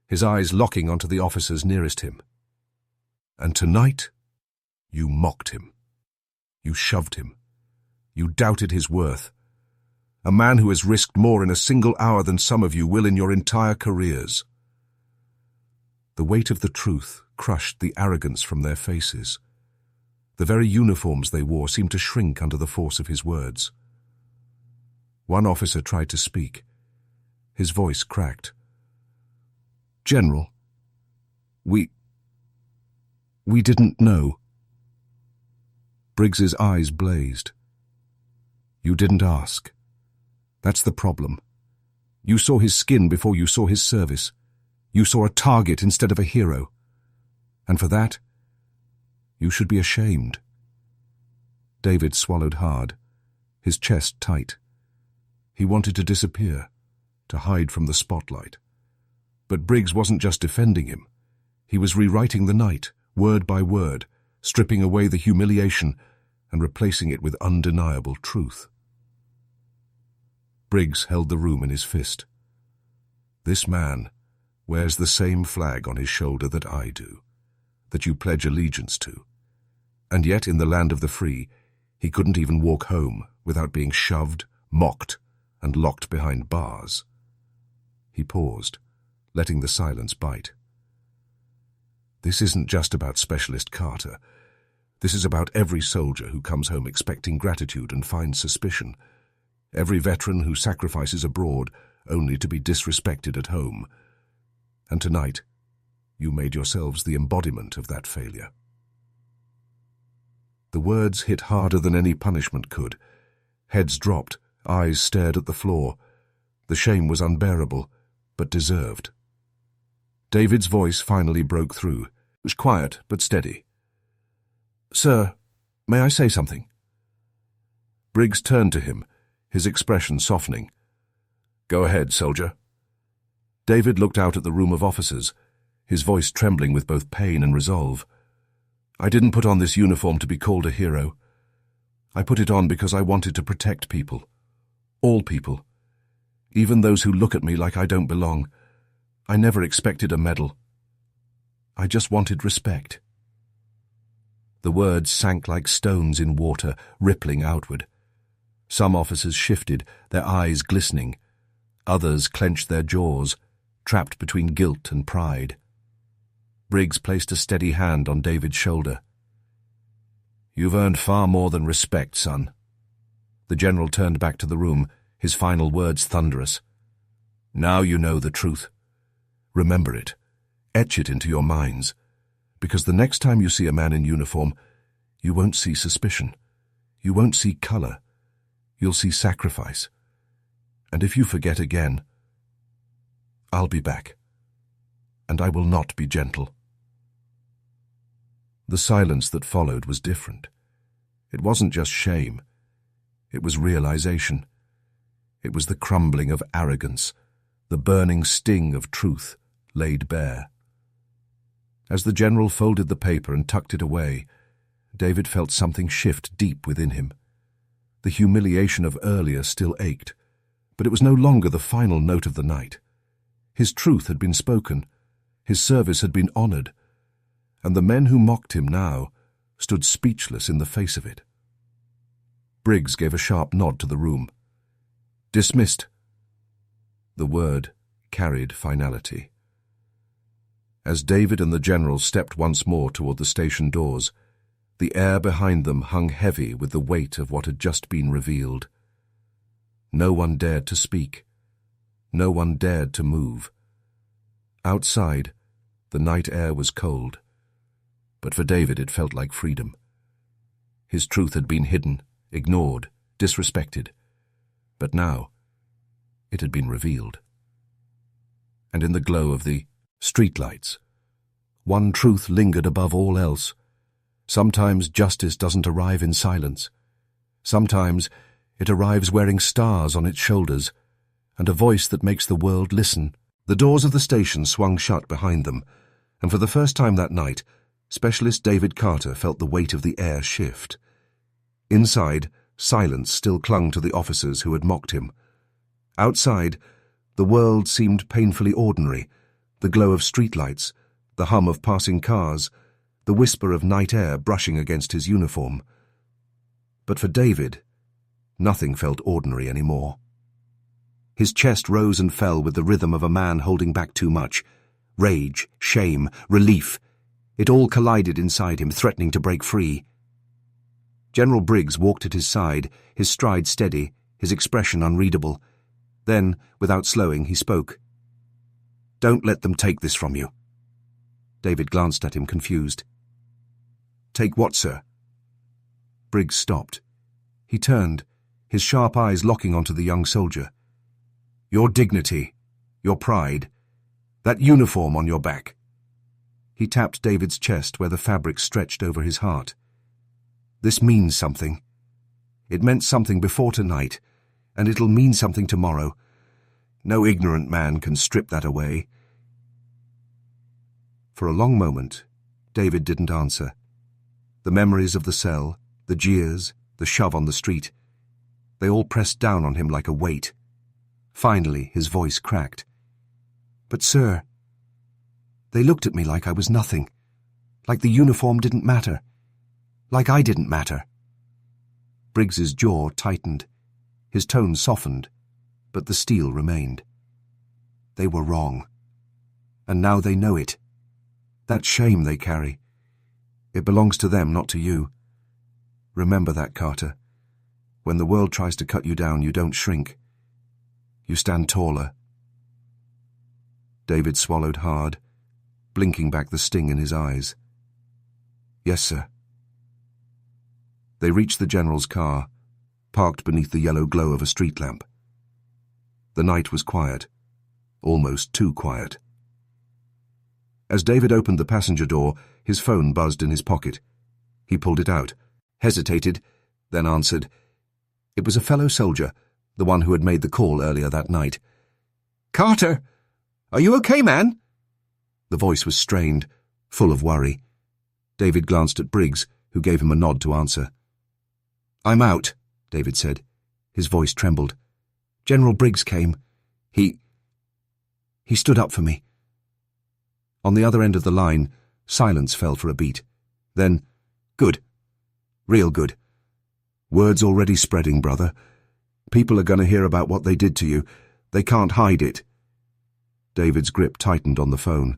his eyes locking onto the officers nearest him. "And tonight, you mocked him. You shoved him. You doubted his worth. A man who has risked more in a single hour than some of you will in your entire careers." The weight of the truth crushed the arrogance from their faces. The very uniforms they wore seemed to shrink under the force of his words. One officer tried to speak. His voice cracked. "General, we didn't know." Briggs's eyes blazed. "You didn't ask. That's the problem. You saw his skin before you saw his service. You saw a target instead of a hero. And for that, you should be ashamed." David swallowed hard, his chest tight. He wanted to disappear, to hide from the spotlight. But Briggs wasn't just defending him. He was rewriting the night, word by word, stripping away the humiliation and replacing it with undeniable truth. Briggs held the room in his fist. "This man wears the same flag on his shoulder that I do, that you pledge allegiance to. And yet, in the land of the free, he couldn't even walk home without being shoved, mocked, and locked behind bars. He paused, letting the silence bite. This isn't just about Specialist Carter. This is about every soldier who comes home expecting gratitude and finds suspicion. Every veteran who sacrifices abroad only to be disrespected at home. And tonight, you made yourselves the embodiment of that failure. The words hit harder than any punishment could. Heads dropped, eyes stared at the floor. The shame was unbearable, but deserved. David's voice finally broke through. It was quiet, but steady. "Sir, may I say something?" Briggs turned to him, his expression softening. "Go ahead, soldier." David looked out at the room of officers, his voice trembling with both pain and resolve. "I didn't put on this uniform to be called a hero. I put it on because I wanted to protect people. All people. Even those who look at me like I don't belong. I never expected a medal. I just wanted respect." The words sank like stones in water, rippling outward. Some officers shifted, their eyes glistening. Others clenched their jaws, trapped between guilt and pride. Briggs placed a steady hand on David's shoulder. "You've earned far more than respect, son." The general turned back to the room, his final words thunderous. "Now you know the truth. Remember it. Etch it into your minds. Because the next time you see a man in uniform, you won't see suspicion. You won't see color. You'll see sacrifice. And if you forget again, I'll be back. And I will not be gentle." The silence that followed was different. It wasn't just shame. It was realization. It was the crumbling of arrogance, the burning sting of truth laid bare. As the general folded the paper and tucked it away, David felt something shift deep within him. The humiliation of earlier still ached, but it was no longer the final note of the night. His truth had been spoken, his service had been honored, and the men who mocked him now stood speechless in the face of it. Briggs gave a sharp nod to the room. "Dismissed." The word carried finality. As David and the general stepped once more toward the station doors, the air behind them hung heavy with the weight of what had just been revealed. No one dared to speak. No one dared to move. Outside, the night air was cold, but for David it felt like freedom. His truth had been hidden, ignored, disrespected, but now it had been revealed. And in the glow of the streetlights, one truth lingered above all else. Sometimes justice doesn't arrive in silence. Sometimes it arrives wearing stars on its shoulders, and a voice that makes the world listen. The doors of the station swung shut behind them, and for the first time that night, Specialist David Carter felt the weight of the air shift. Inside, silence still clung to the officers who had mocked him. Outside, the world seemed painfully ordinary, the glow of streetlights, the hum of passing cars, the whisper of night air brushing against his uniform. But for David, nothing felt ordinary anymore. His chest rose and fell with the rhythm of a man holding back too much. Rage, shame, relief. It all collided inside him, threatening to break free. General Briggs walked at his side, his stride steady, his expression unreadable. Then, without slowing, he spoke. "Don't let them take this from you." David glanced at him, confused. "Take what, sir?" Briggs stopped. He turned, his sharp eyes locking onto the young soldier. "Your dignity, your pride, that uniform on your back." He tapped David's chest where the fabric stretched over his heart. "This means something. It meant something before tonight, and it'll mean something tomorrow. No ignorant man can strip that away." For a long moment, David didn't answer. The memories of the cell, the jeers, the shove on the street, they all pressed down on him like a weight. Finally, his voice cracked. "But, sir, they looked at me like I was nothing, like the uniform didn't matter, Like I didn't matter. Briggs's jaw tightened. His tone softened, but the steel remained. They were wrong. And now they know it. That shame they carry. It belongs to them, not to you. Remember that, Carter. When the world tries to cut you down, you don't shrink. You stand taller. David swallowed hard, blinking back the sting in his eyes. Yes, sir. They reached the General's car, parked beneath the yellow glow of a street lamp. The night was quiet, almost too quiet. As David opened the passenger door, his phone buzzed in his pocket. He pulled it out, hesitated, then answered. It was a fellow soldier, the one who had made the call earlier that night. "Carter! Are you okay, man?" The voice was strained, full of worry. David glanced at Briggs, who gave him a nod to answer. "I'm out," David said. His voice trembled. "General Briggs came. He stood up for me." On the other end of the line, silence fell for a beat. Then, "Good. Real good. Word's already spreading, brother. People are going to hear about what they did to you. They can't hide it." David's grip tightened on the phone.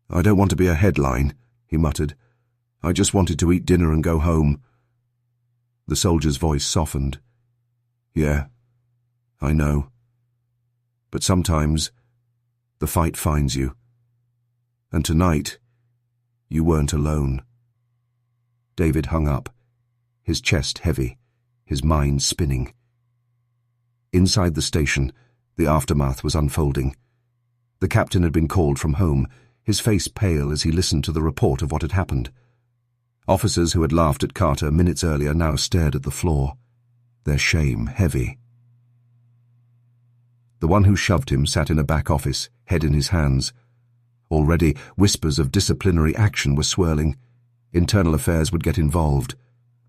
"I don't want to be a headline," he muttered. "I just wanted to eat dinner and go home." The soldier's voice softened. "Yeah, I know. But sometimes the fight finds you. And tonight, you weren't alone." David hung up, his chest heavy, his mind spinning. Inside the station, the aftermath was unfolding. The captain had been called from home, his face pale as he listened to the report of what had happened. Officers who had laughed at Carter minutes earlier now stared at the floor, their shame heavy. The one who shoved him sat in a back office, head in his hands. Already, whispers of disciplinary action were swirling. Internal affairs would get involved.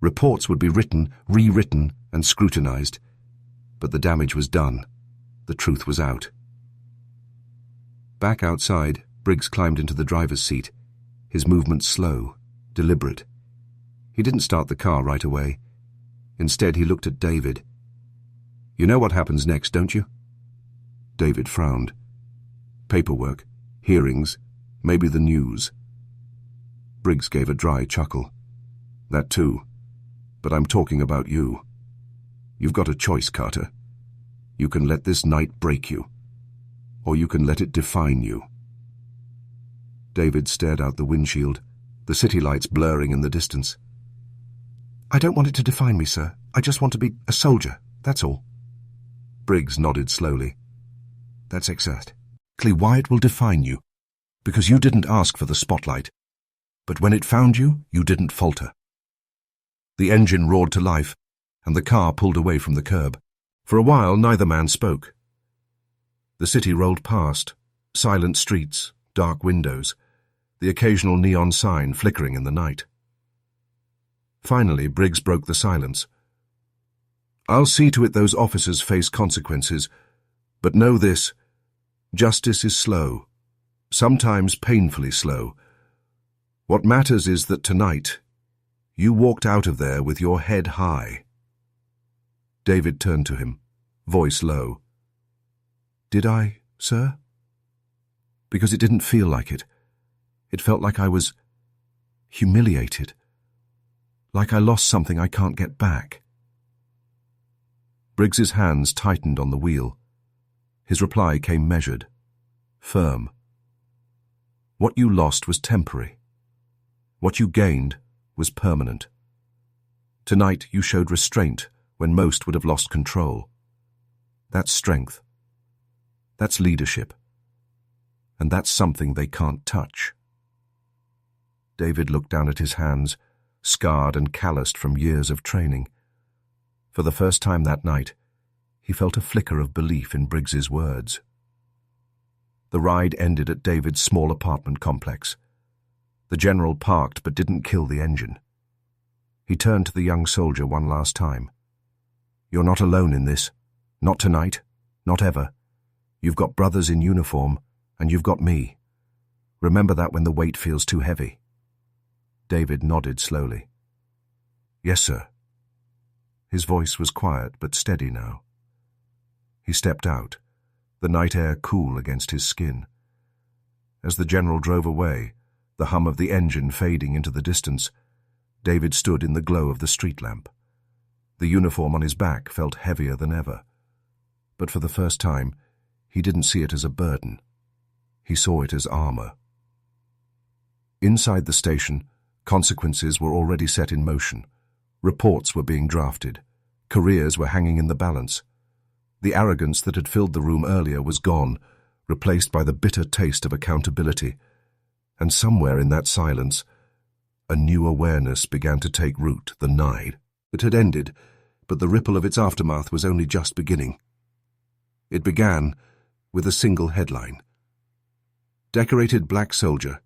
Reports would be written, rewritten, and scrutinized. But the damage was done. The truth was out. Back outside, Briggs climbed into the driver's seat, his movements slow, deliberate. He didn't start the car right away. Instead, he looked at David. "You know what happens next, don't you?" David frowned. "Paperwork, hearings, maybe the news." Briggs gave a dry chuckle. "That too. But I'm talking about you. You've got a choice, Carter. You can let this night break you, or you can let it define you." David stared out the windshield, the city lights blurring in the distance. "I don't want it to define me, sir. I just want to be a soldier, that's all." Briggs nodded slowly. "That's exactly why it will define you, because you didn't ask for the spotlight. But when it found you, you didn't falter." The engine roared to life, and the car pulled away from the curb. For a while, neither man spoke. The city rolled past, silent streets, dark windows, the occasional neon sign flickering in the night. Finally, Briggs broke the silence. "I'll see to it those officers face consequences, but know this, justice is slow, sometimes painfully slow. What matters is that tonight, you walked out of there with your head high." David turned to him, voice low. "Did I, sir?" Because it didn't feel like it. It felt like I was humiliated, like I lost something I can't get back. Briggs's hands tightened on the wheel. His reply came measured, firm. What you lost was temporary. What you gained was permanent. Tonight you showed restraint when most would have lost control. That's strength. That's leadership. And that's something they can't touch. David looked down at his hands, scarred and calloused from years of training. For the first time that night, he felt a flicker of belief in Briggs's words. The ride ended at David's small apartment complex. The general parked but didn't kill the engine. He turned to the young soldier one last time. "You're not alone in this. Not tonight. Not ever. You've got brothers in uniform, and you've got me. Remember that when the weight feels too heavy." David nodded slowly. Yes, sir. His voice was quiet but steady now. He stepped out, the night air cool against his skin. As the general drove away, the hum of the engine fading into the distance, David stood in the glow of the street lamp. The uniform on his back felt heavier than ever. But for the first time, he didn't see it as a burden. He saw it as armor. Inside the station, consequences were already set in motion. Reports were being drafted. Careers were hanging in the balance. The arrogance that had filled the room earlier was gone, replaced by the bitter taste of accountability. And somewhere in that silence, a new awareness began to take root, the night. It had ended, but the ripple of its aftermath was only just beginning. It began with a single headline. Decorated black soldier,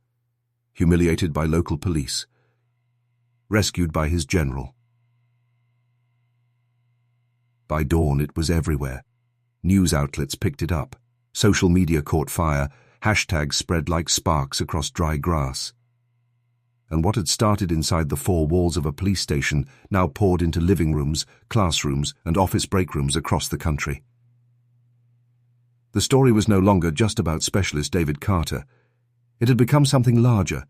humiliated by local police, rescued by his general. By dawn it was everywhere. News outlets picked it up. Social media caught fire. Hashtags spread like sparks across dry grass. And what had started inside the four walls of a police station now poured into living rooms, classrooms, and office break rooms across the country. The story was no longer just about Specialist David Carter. It had become something larger,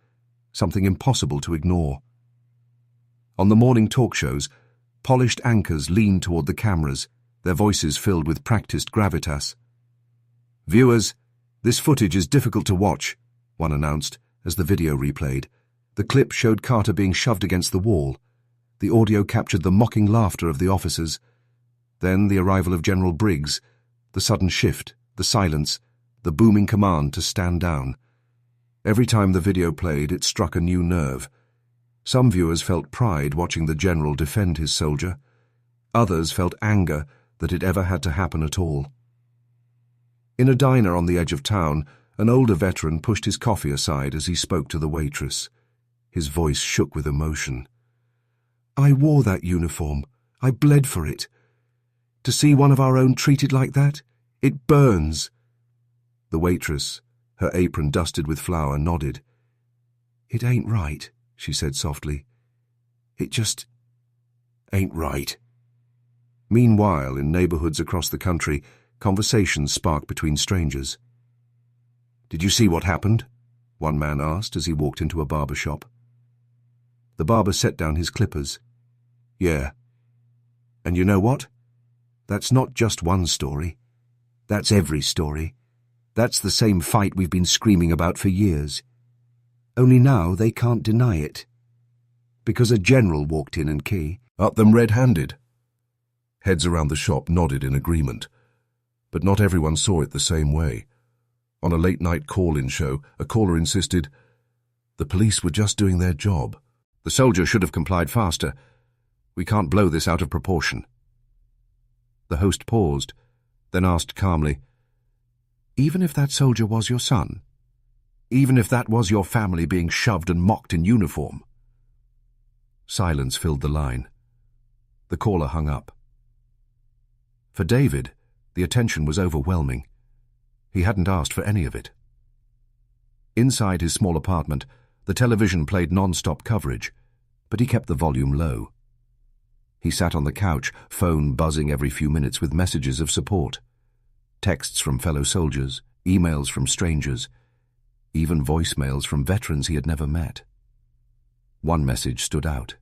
something impossible to ignore. On the morning talk shows, polished anchors leaned toward the cameras, their voices filled with practiced gravitas. "Viewers, this footage is difficult to watch," one announced as the video replayed. The clip showed Carter being shoved against the wall. The audio captured the mocking laughter of the officers. Then the arrival of General Briggs, the sudden shift, the silence, the booming command to stand down. Every time the video played, it struck a new nerve. Some viewers felt pride watching the general defend his soldier. Others felt anger that it ever had to happen at all. In a diner on the edge of town, an older veteran pushed his coffee aside as he spoke to the waitress. His voice shook with emotion. "I wore that uniform. I bled for it. To see one of our own treated like that, it burns." The waitress, her apron dusted with flour, nodded. "It ain't right," she said softly. "It just ain't right." Meanwhile, in neighborhoods across the country, conversations sparked between strangers. "Did you see what happened?" one man asked as he walked into a barber shop. The barber set down his clippers. "Yeah. And you know what? That's not just one story. That's every story. That's the same fight we've been screaming about for years. Only now they can't deny it. Because a general walked in and up them red-handed." Heads around the shop nodded in agreement. But not everyone saw it the same way. On a late-night call-in show, a caller insisted, "The police were just doing their job. The soldier should have complied faster. We can't blow this out of proportion." The host paused, then asked calmly, "Even if that soldier was your son? Even if that was your family being shoved and mocked in uniform?" Silence filled the line. The caller hung up. For David, the attention was overwhelming. He hadn't asked for any of it. Inside his small apartment, the television played non-stop coverage, but he kept the volume low. He sat on the couch, phone buzzing every few minutes with messages of support. Texts from fellow soldiers, emails from strangers, even voicemails from veterans he had never met. One message stood out.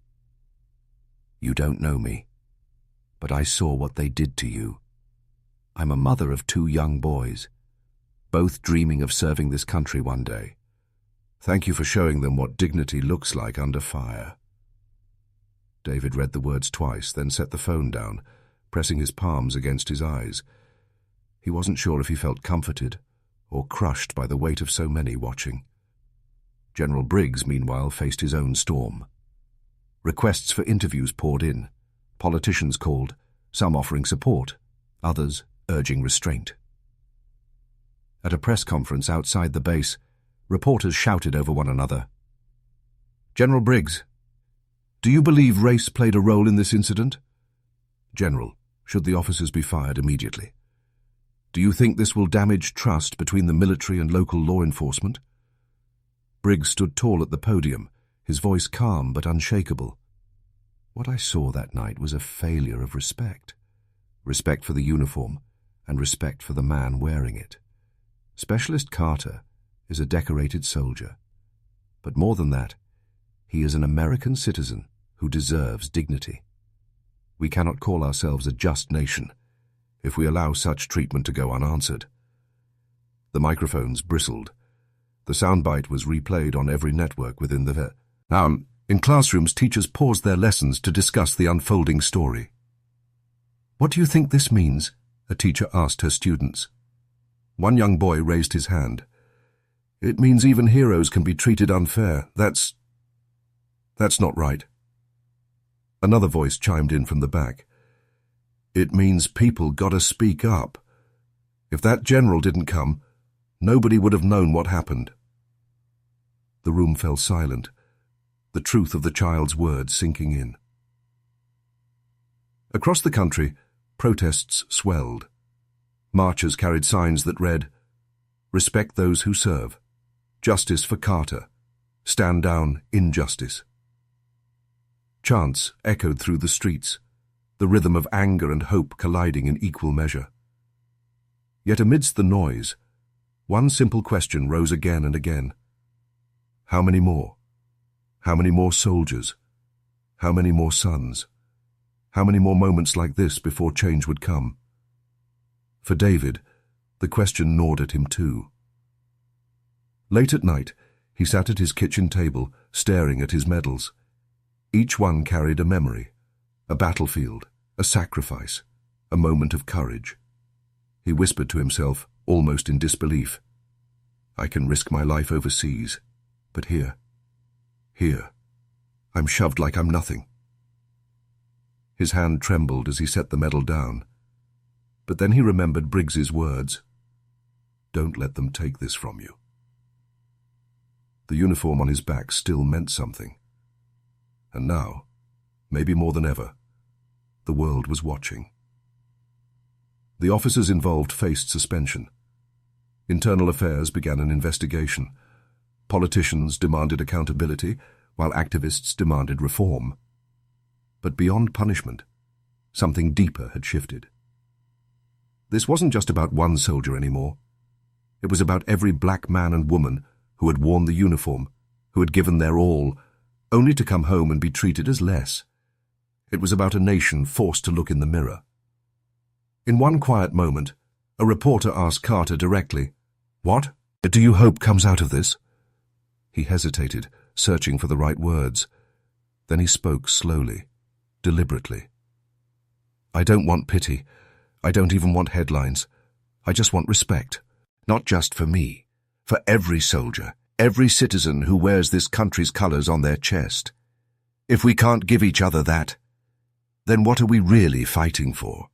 "You don't know me, but I saw what they did to you. I'm a mother of 2 young boys, both dreaming of serving this country one day. Thank you for showing them what dignity looks like under fire." David read the words twice, then set the phone down, pressing his palms against his eyes. He wasn't sure if he felt comforted or crushed by the weight of so many watching. General Briggs, meanwhile, faced his own storm. Requests for interviews poured in. Politicians called, some offering support, others urging restraint. At a press conference outside the base, reporters shouted over one another. "General Briggs, do you believe race played a role in this incident?" "General, should the officers be fired immediately? Do you think this will damage trust between the military and local law enforcement?" Briggs stood tall at the podium, his voice calm but unshakable. What I saw that night was a failure of respect. Respect for the uniform and respect for the man wearing it. Specialist Carter is a decorated soldier. But more than that, he is an American citizen who deserves dignity. We cannot call ourselves a just nation if we allow such treatment to go unanswered. The microphones bristled. The soundbite was replayed on every network within the Now, in classrooms, teachers paused their lessons to discuss the unfolding story. "What do you think this means?" a teacher asked her students. One young boy raised his hand. "It means even heroes can be treated unfair. That's not right." Another voice chimed in from the back. "It means people gotta speak up. If that general didn't come, nobody would have known what happened." The room fell silent, the truth of the child's words sinking in. Across the country, protests swelled. Marchers carried signs that read, "Respect those who serve. Justice for Carter. Stand down injustice." Chants echoed through the streets, the rhythm of anger and hope colliding in equal measure. Yet amidst the noise, one simple question rose again and again. How many more? How many more soldiers? How many more sons? How many more moments like this before change would come? For David, the question gnawed at him too. Late at night, he sat at his kitchen table, staring at his medals. Each one carried a memory, a battlefield, a sacrifice, a moment of courage. He whispered to himself, almost in disbelief, "I can risk my life overseas, but here, I'm shoved like I'm nothing." His hand trembled as he set the medal down. But then he remembered Briggs's words, "Don't let them take this from you." The uniform on his back still meant something. And now, maybe more than ever, the world was watching. The officers involved faced suspension. Internal Affairs began an investigation. Politicians demanded accountability, while activists demanded reform. But beyond punishment, something deeper had shifted. This wasn't just about one soldier anymore. It was about every black man and woman who had worn the uniform, who had given their all, only to come home and be treated as less. It was about a nation forced to look in the mirror. In one quiet moment, a reporter asked Carter directly, "What do you hope comes out of this?" He hesitated, searching for the right words. Then he spoke slowly, deliberately. "I don't want pity. I don't even want headlines. I just want respect. Not just for me, for every soldier, every citizen who wears this country's colors on their chest. If we can't give each other that, then what are we really fighting for?"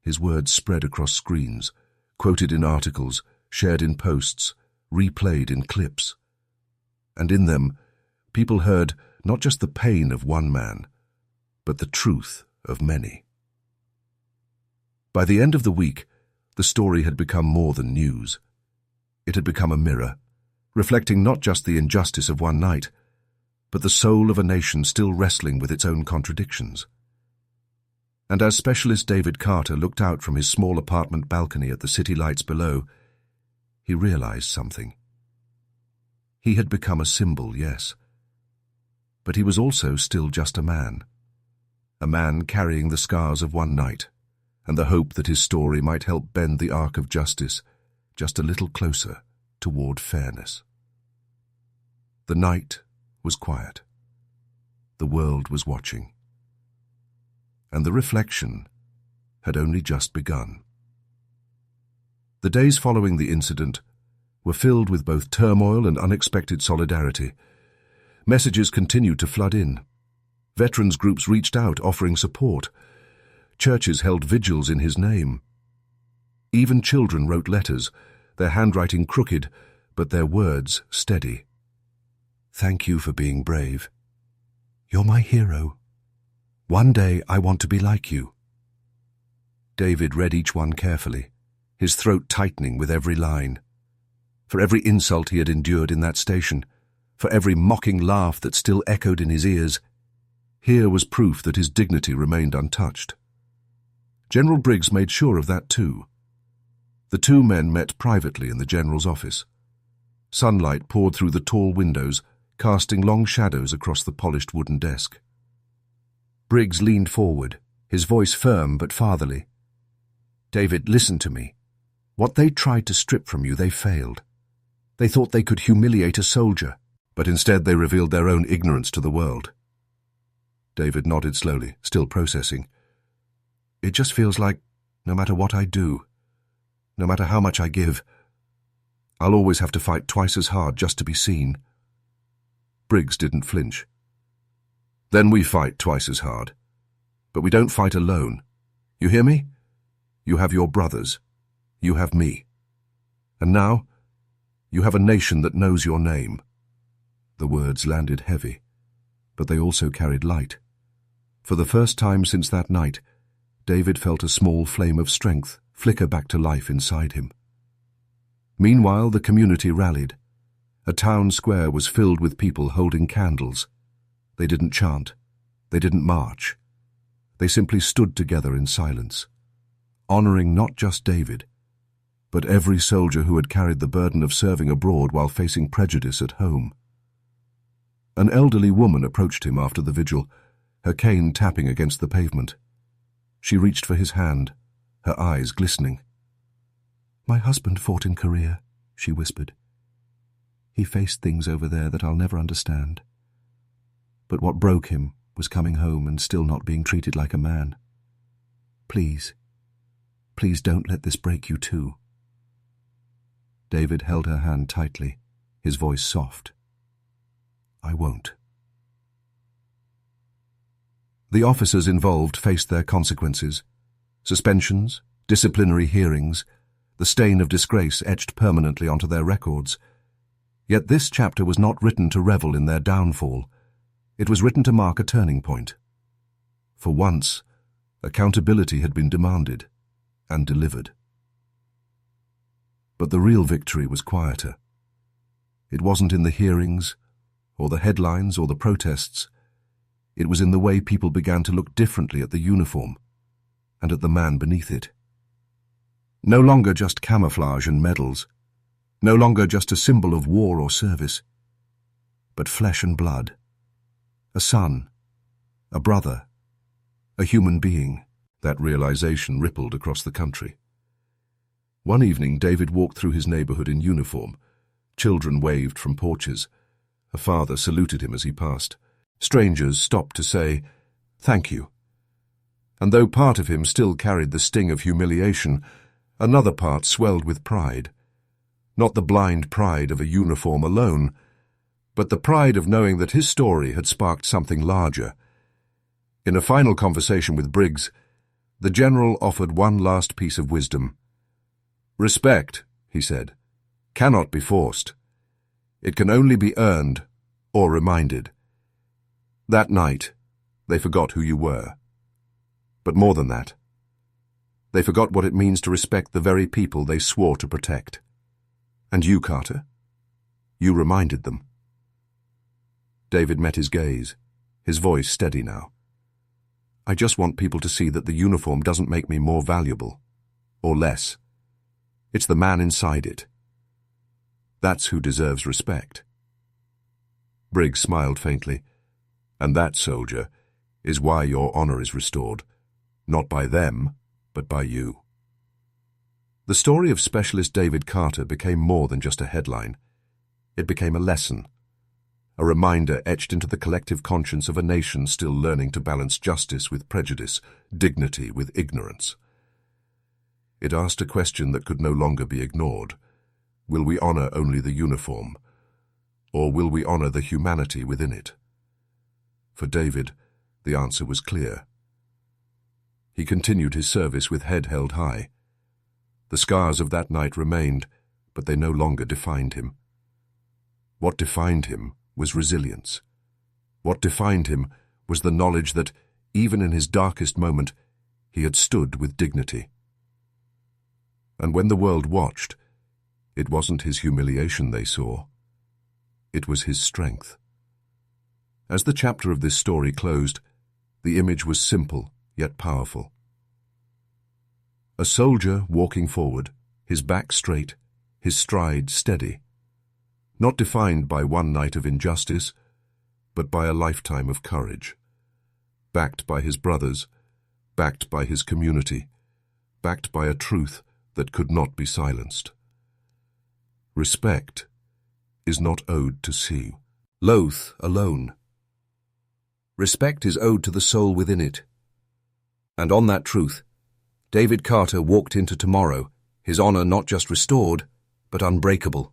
His words spread across screens, quoted in articles, shared in posts, replayed in clips. And in them, people heard not just the pain of one man, but the truth of many. By the end of the week, the story had become more than news. It had become a mirror, reflecting not just the injustice of one night, but the soul of a nation still wrestling with its own contradictions. And as Specialist David Carter looked out from his small apartment balcony at the city lights below, he realized something. He had become a symbol, yes, but he was also still just a man carrying the scars of one night, and the hope that his story might help bend the arc of justice just a little closer toward fairness. The night was quiet. The world was watching. And the reflection had only just begun. The days following the incident were filled with both turmoil and unexpected solidarity. Messages continued to flood in. Veterans groups reached out offering support. Churches held vigils in his name. Even children wrote letters, their handwriting crooked, but their words steady. "Thank you for being brave. You're my hero. One day I want to be like you." David read each one carefully, his throat tightening with every line. For every insult he had endured in that station, for every mocking laugh that still echoed in his ears, Here was proof that his dignity remained untouched. General Briggs made sure of that too. The two men met privately in the general's office. Sunlight poured through the tall windows, casting long shadows across the polished wooden desk. Briggs leaned forward, his voice firm but fatherly. "David, listen to me. What they tried to strip from you, they failed. They thought they could humiliate a soldier, but instead they revealed their own ignorance to the world." David nodded slowly, still processing. "It just feels like, no matter what I do, no matter how much I give, I'll always have to fight twice as hard just to be seen." Briggs didn't flinch. "Then we fight twice as hard. But we don't fight alone. You hear me? You have your brothers. You have me. And now, you have a nation that knows your name." The words landed heavy, but they also carried light. For the first time since that night, David felt a small flame of strength flicker back to life inside him. Meanwhile, the community rallied. A town square was filled with people holding candles. They didn't chant. They didn't march. They simply stood together in silence, honoring not just David, but every soldier who had carried the burden of serving abroad while facing prejudice at home. An elderly woman approached him after the vigil, her cane tapping against the pavement. She reached for his hand, her eyes glistening. "My husband fought in Korea," she whispered. "He faced things over there that I'll never understand. But what broke him was coming home and still not being treated like a man. Please, please don't let this break you too." David held her hand tightly, his voice soft. "I won't." The officers involved faced their consequences. Suspensions, disciplinary hearings, the stain of disgrace etched permanently onto their records. Yet this chapter was not written to revel in their downfall. It was written to mark a turning point. For once, accountability had been demanded and delivered. But the real victory was quieter. It wasn't in the hearings, or the headlines, or the protests. It was in the way people began to look differently at the uniform and at the man beneath it. No longer just camouflage and medals, no longer just a symbol of war or service, but flesh and blood. A son, a brother, a human being. That realization rippled across the country. One evening, David walked through his neighborhood in uniform. Children waved from porches. A father saluted him as he passed. Strangers stopped to say, "Thank you." And though part of him still carried the sting of humiliation, another part swelled with pride. Not the blind pride of a uniform alone, but the pride of knowing that his story had sparked something larger. In a final conversation with Briggs, the general offered one last piece of wisdom. "Respect," he said, "cannot be forced. It can only be earned or reminded." That night, they forgot who you were. But more than that, they forgot what it means to respect the very people they swore to protect. And you, Carter, you reminded them. David met his gaze, his voice steady now. "I just want people to see that the uniform doesn't make me more valuable, or less. It's the man inside it. That's who deserves respect." Briggs smiled faintly. "And that, soldier, is why your honor is restored. Not by them, but by you." The story of Specialist David Carter became more than just a headline. It became a lesson, a reminder etched into the collective conscience of a nation still learning to balance justice with prejudice, dignity with ignorance. It asked a question that could no longer be ignored. Will we honor only the uniform, or will we honor the humanity within it? For David, the answer was clear. He continued his service with head held high. The scars of that night remained, but they no longer defined him. What defined him was resilience. What defined him was the knowledge that, even in his darkest moment, he had stood with dignity. And when the world watched, it wasn't his humiliation they saw. It was his strength. As the chapter of this story closed, The image was simple, yet powerful. A soldier walking forward, his back straight, his stride steady, not defined by one night of injustice, but by a lifetime of courage, backed by his brothers, backed by his community, backed by a truth that could not be silenced. Respect is not owed to see, loath alone. Respect is owed to the soul within it. And on that truth, David Carter walked into tomorrow, his honor not just restored, but unbreakable.